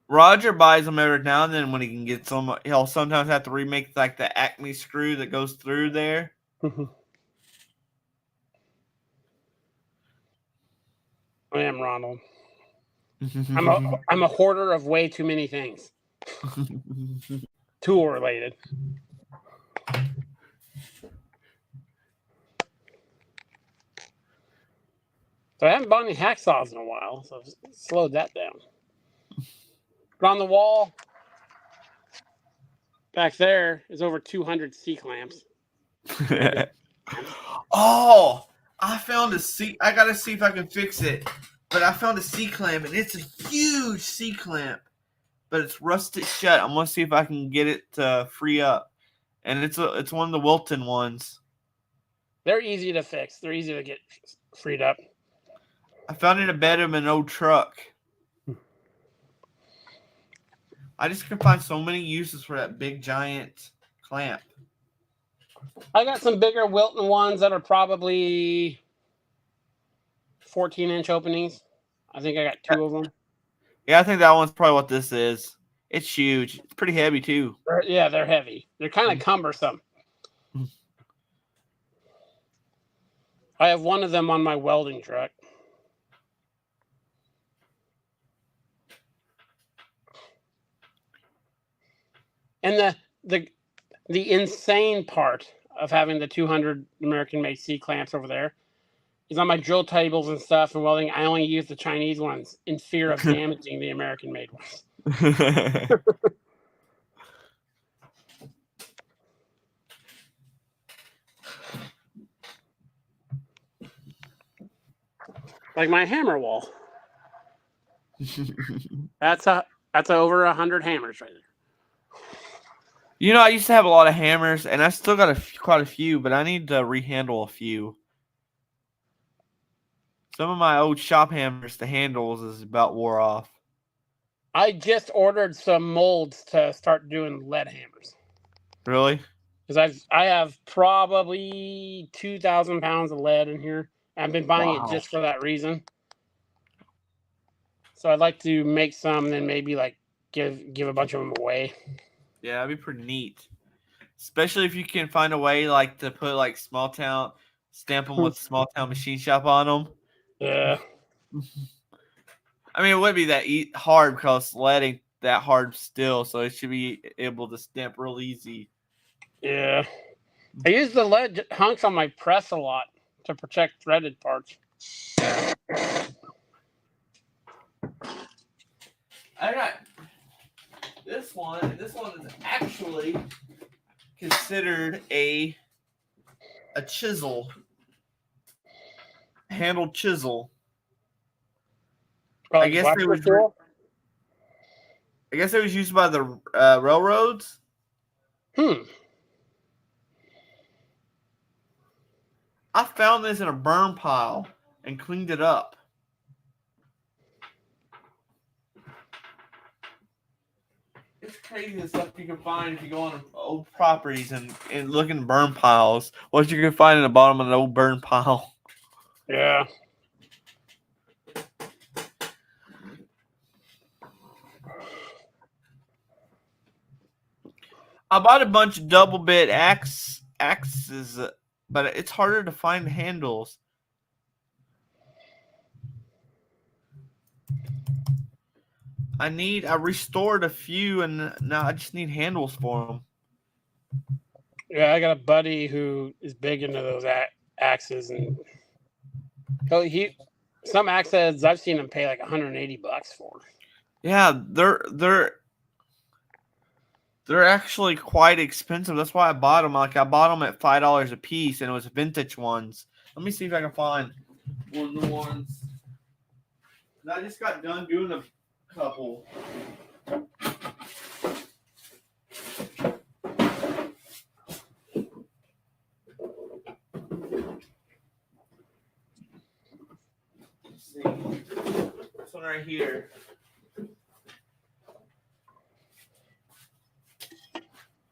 Roger buys them every now and then when he can get some. He'll sometimes have to remake like the Acme screw that goes through there. I am Ronald. I'm a hoarder of way too many things. Tool related. So I haven't bought any hacksaws in a while, so I've slowed that down. But on the wall, back there is over 200 C clamps. Oh, I found a C. I gotta see if I can fix it. But I found a C clamp, and it's a huge C clamp, but it's rusted shut. I'm gonna see if I can get it to free up, and it's one of the Wilton ones. They're easy to fix. They're easy to get freed up. I found it in a bed of an old truck. I just can find so many uses for that big giant clamp. I got some bigger Wilton ones that are probably 14-inch openings. I think I got 2 of them. Yeah, I think that one's probably what this is. It's huge. It's pretty heavy too. Yeah, they're heavy. They're kind of cumbersome. I have one of them on my welding truck. And the insane part of having the 200 American-made C clamps over there is on my drill tables and stuff and welding. I only use the Chinese ones in fear of damaging the American-made ones. Like my hammer wall. That's over 100 hammers right there. You know, I used to have a lot of hammers, and I still got quite a few, but I need to rehandle a few. Some of my old shop hammers, the handles is about wore off. I just ordered some molds to start doing lead hammers. Really? Because I have probably 2,000 pounds of lead in here. I've been buying it just for that reason. So I'd like to make some and then maybe like give a bunch of them away. Yeah, that'd be pretty neat. Especially if you can find a way like to put like small town, stamp them with small town machine shop on them. Yeah. I mean, it wouldn't be that hard because lead ain't that hard still, so it should be able to stamp real easy. Yeah. I use the lead hunks on my press a lot to protect threaded parts. I got this one, and this one is actually considered a chisel, handled chisel. I guess it was. I guess it was used by the railroads. I found this in a burn pile and cleaned it up. It's crazy the stuff you can find if you go on old properties and look in burn piles. What you can find in the bottom of an old burn pile. Yeah. I bought a bunch of double bit axes, but it's harder to find handles. I restored a few, and now I just need handles for them. Yeah, I got a buddy who is big into those axes, and some axes I've seen him pay like $180 for. Yeah, they're actually quite expensive. That's why I bought them. Like I bought them at $5 a piece, and it was vintage ones. Let me see if I can find one of the ones. I just got done doing a couple. Let's see. This one right here.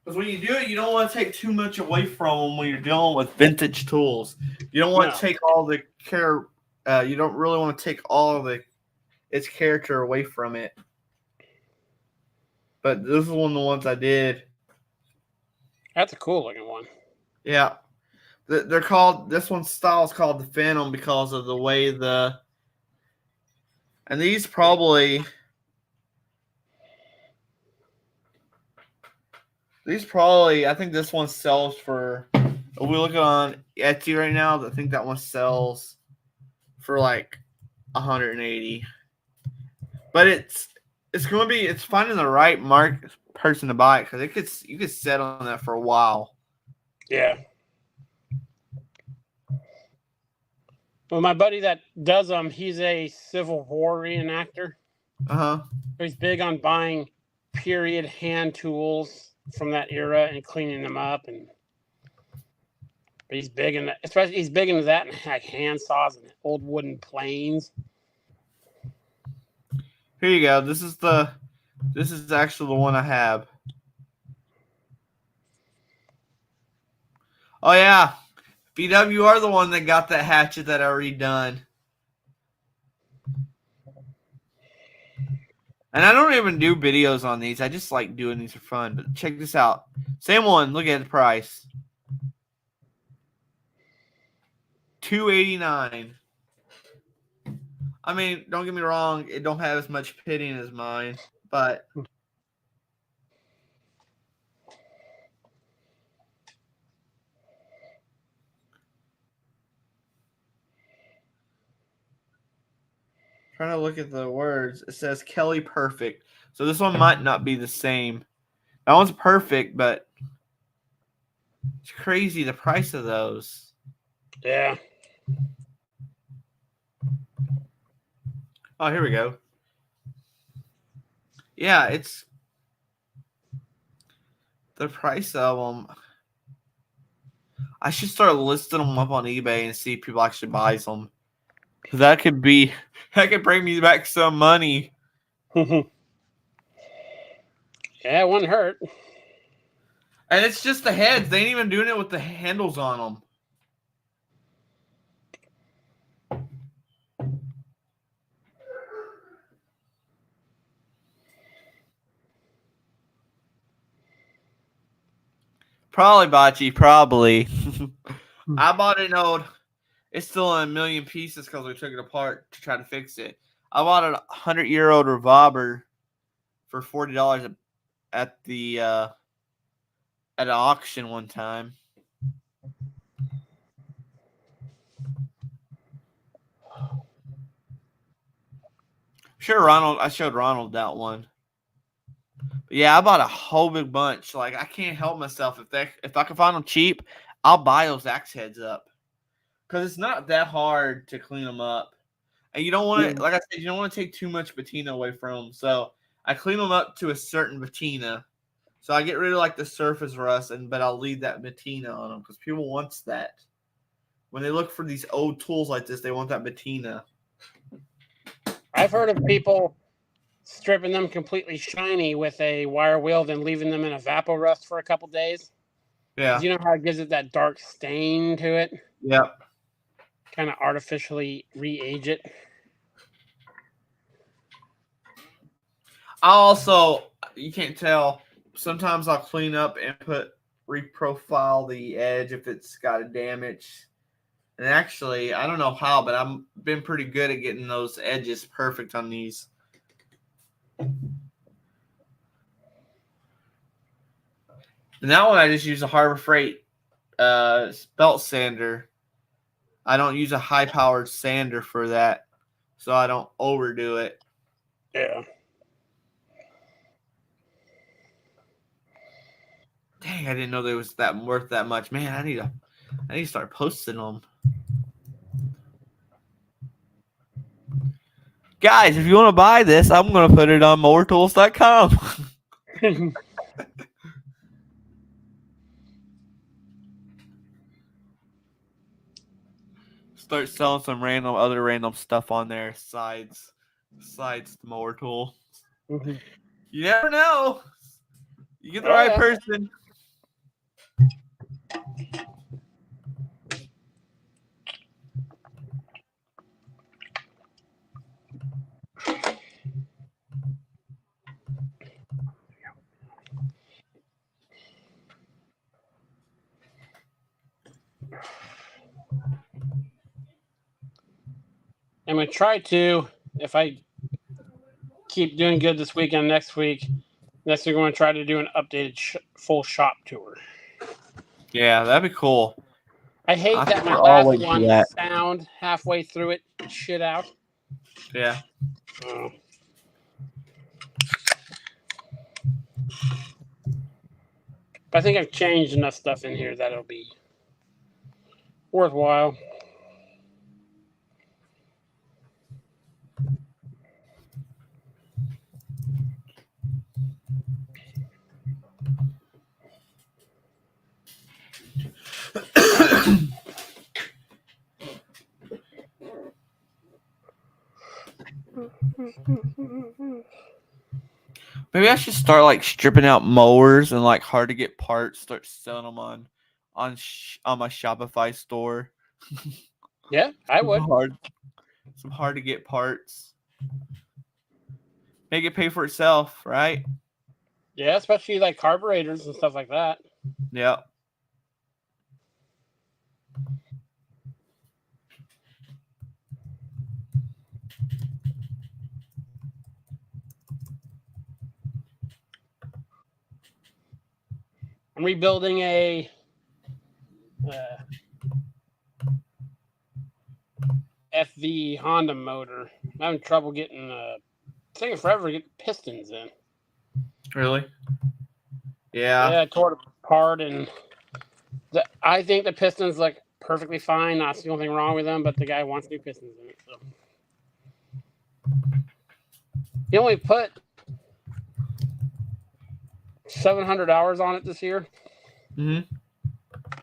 Because when you do it, you don't want to take too much away from them when you're dealing with vintage tools. You don't want to take all the care. You don't really want to take all of its character away from it. But this is one of the ones I did. That's a cool looking one. Yeah, they're called. This one's style is called the Phantom because of the way the. And these probably. I think this one sells for. Are we looking on Etsy right now? I think that one sells for like 180. But it's finding the right person to buy it because you could sit on that for a while. Yeah. Well, my buddy that does them, he's a Civil War reenactor. He's big on buying period hand tools from that era and cleaning them up, but he's big in that. Especially, he's big into that and like hand saws and old wooden planes. Here you go. This is actually the one I have. Oh yeah, BW, you are the one that got that hatchet that I redone. And I don't even do videos on these. I just like doing these for fun. But check this out. Same one. Look at the price. $289. I mean, don't get me wrong. It don't have as much pitting as mine, but trying to look at the words. It says Kelly Perfect. So this one might not be the same. That one's perfect, but it's crazy the price of those. Yeah. Oh, here we go. Yeah, it's the price of them. I should start listing them up on eBay and see if people actually buys them. That could bring me back some money. Yeah, it wouldn't hurt. And it's just the heads. They ain't even doing it with the handles on them. Probably, Bocce, probably. I bought an old. It's still in a million pieces because we took it apart to try to fix it. I bought a 100-year-old revolver for $40 at an auction one time. Sure, I showed Ronald that one. But yeah, I bought a whole big bunch. Like, I can't help myself. If I can find them cheap, I'll buy those axe heads up. Because it's not that hard to clean them up. And you don't want to, like I said, you don't want to take too much patina away from them. So I clean them up to a certain patina. So I get rid of like the surface rust, but I'll leave that patina on them because people want that. When they look for these old tools like this, they want that patina. I've heard of people stripping them completely shiny with a wire wheel, then leaving them in a Vaporust for a couple days. Yeah. You know how it gives it that dark stain to it? Yep. Kind of artificially re-age it. You can't tell. Sometimes I'll clean up and reprofile the edge if it's got a damage. And actually, I don't know how, but I've been pretty good at getting those edges perfect on these. And that one I just use a Harbor Freight belt sander. I don't use a high-powered sander for that, so I don't overdo it. Yeah. Dang, I didn't know there was that worth that much. Man, I need to start posting them. Guys, if you want to buy this, I'm going to put it on mowertools.com. Start selling some other random stuff on there besides the mower tool. Mm-hmm. You never know. You get the right person. I'm going to try to, if I keep doing good this weekend, next week we're going to try to do an updated full shop tour. Yeah, that'd be cool. I hate that my last one sound halfway through it shit out. Yeah. But I think I've changed enough stuff in here that it'll be worthwhile. Maybe I should start like stripping out mowers and like hard to get parts. Start selling them on my Shopify store. Yeah, I would. Some hard to get parts. Make it pay for itself, right? Yeah, especially like carburetors and stuff like that. Yeah. I'm rebuilding a FV Honda motor. I'm having trouble getting it's taking forever to get pistons in. Really? Yeah. Yeah, I tore it apart, and I think the pistons look perfectly fine. Not the only thing wrong with them, but the guy wants new pistons in it. So he only put 700 hours on it this year. Mm-hmm.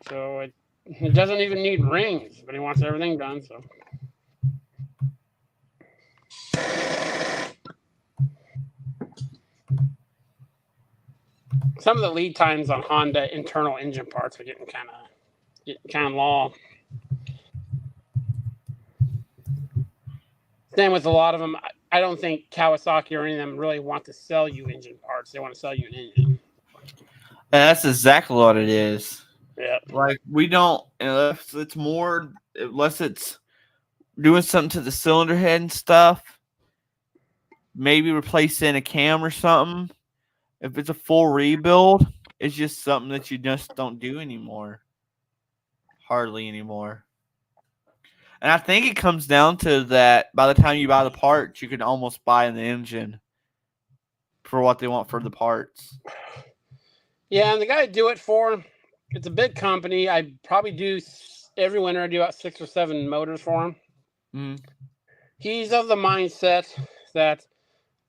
So it doesn't even need rings, but he wants everything done. So. Some of the lead times on Honda internal engine parts are getting kind of long. Same with a lot of them. I don't think Kawasaki or any of them really want to sell you engine parts. They want to sell you an engine. And that's exactly what it is. Yeah. Like we don't unless it's doing something to the cylinder head and stuff. Maybe replacing a cam or something. If it's a full rebuild, it's just something that you just don't do anymore. Hardly anymore. And I think it comes down to that by the time you buy the parts, you can almost buy an engine for what they want for the parts. Yeah, and the guy I do it for, it's a big company. I probably do every winter. I do about 6 or 7 motors for him. Mm. He's of the mindset that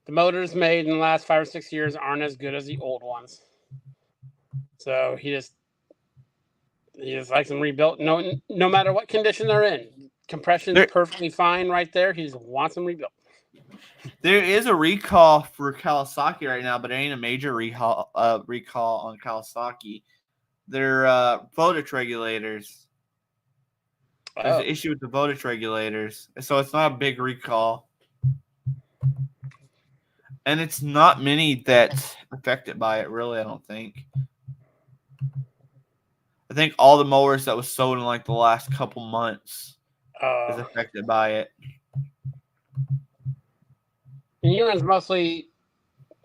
the motors made in the last 5 or 6 years aren't as good as the old ones. So he just likes them rebuilt. No matter what condition they're in. Compression's perfectly fine right there. He just wants them rebuilt. There is a recall for Kawasaki right now, but it ain't a major recall on Kawasaki. They're voltage regulators. There's an issue with the voltage regulators, so it's not a big recall. And it's not many that's affected by it, really, I don't think. I think all the mowers that was sold in like the last couple months is affected by it. And he runs mostly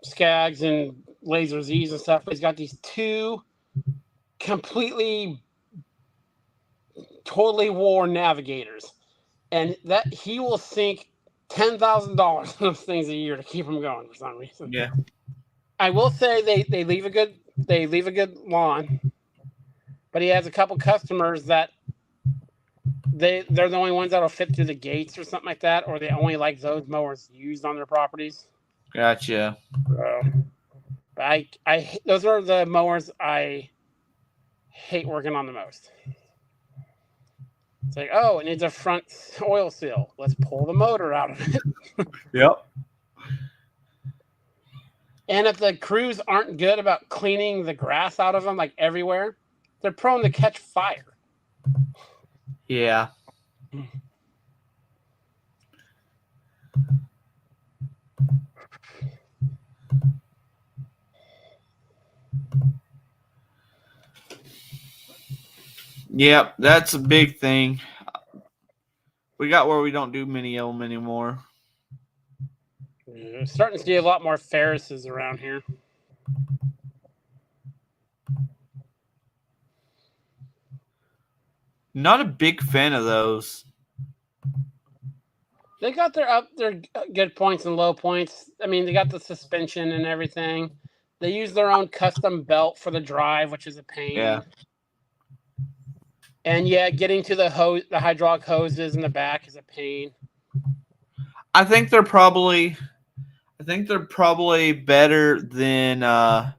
Skags and Laser Z's and stuff, but he's got these 2 completely, totally worn navigators. And that he will sink $10,000 in those things a year to keep them going for some reason. Yeah. I will say they leave a good lawn, but he has a couple customers that they're the only ones that'll fit through the gates or something like that, or they only like those mowers used on their properties. Gotcha. But I those are the mowers I hate working on the most. It's like, it needs a front oil seal. Let's pull the motor out of it. Yep. And if the crews aren't good about cleaning the grass out of them, like everywhere, they're prone to catch fire. Yeah. Yep, that's a big thing. We got where we don't do many of them anymore. Yeah, starting to see a lot more Ferrises around here. Not a big fan of those. They got their good points and low points. I mean, they got the suspension and everything, They use their own custom belt for the drive, which is a pain. Yeah. And yeah, getting to the hydraulic hoses in the back is a pain. I think they're probably better than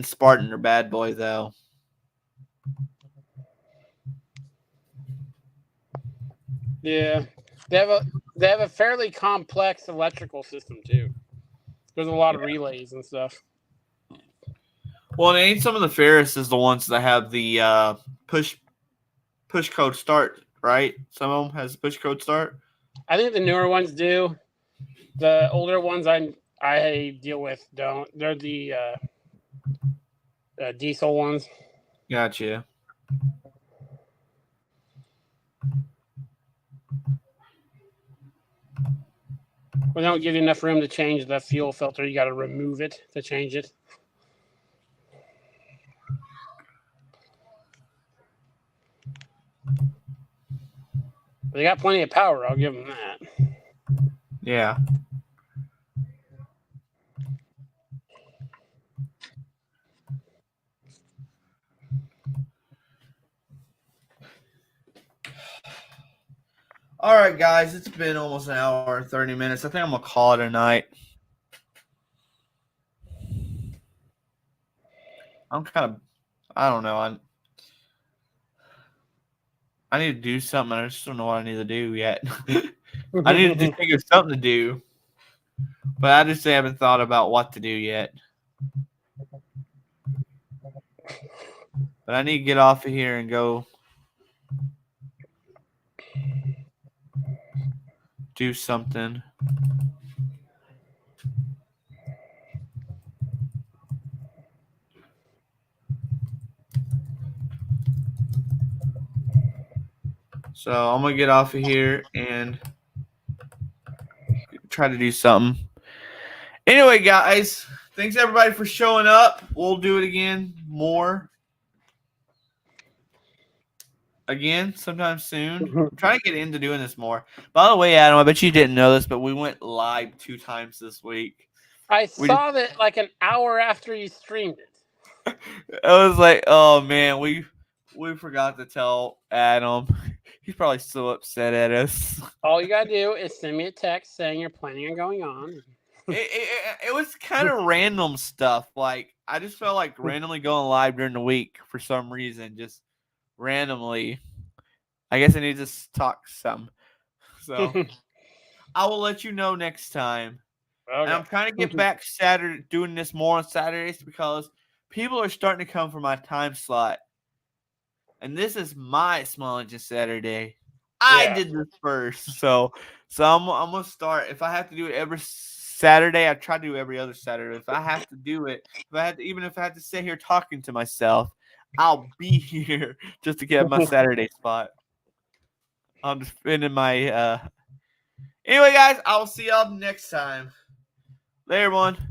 Spartan or Bad Boy though. Yeah. They have a fairly complex electrical system too. There's a lot of relays and stuff. Well, it ain't some of the Ferris is the ones that have the push code start, right? Some of them has push code start. I think the newer ones do. The older ones I deal with don't. They're the diesel ones. Gotcha. They don't give you enough room to change the fuel filter. You got to remove it to change it. They got plenty of power. I'll give them that. Yeah. All right, guys. It's been almost an hour and 30 minutes. I think I'm going to call it a night. I'm kind of, I don't know. I need to do something. I just don't know what I need to do yet. I need to think of something to do. But I just haven't thought about what to do yet. But I need to get off of here and go do something. So I'm going to get off of here and try to do something. Anyway, guys, thanks everybody for showing up. We'll do it again sometime soon. I'm trying to get into doing this more. By the way, Adam, I bet you didn't know this, but we went live 2 times this week. I saw that like an hour after you streamed it. I was like, oh man, we forgot to tell Adam. He's probably so upset at us. All you gotta do is send me a text saying you're planning on going on. It was kind of random stuff. Like I just felt like randomly going live during the week for some reason, just randomly. I guess I need to talk some. So I will let you know next time. Okay. And I'm trying to get back Saturday, doing this more on Saturdays because people are starting to come for my time slot. And this is my Small Engine Saturday. I did this first. So I'm going to start. If I have to do it every Saturday, I try to do every other Saturday. If I have to do it, even if I have to sit here talking to myself, I'll be here just to get my Saturday spot. I'm just spending my Anyway, guys, I will see y'all next time. Later, everyone.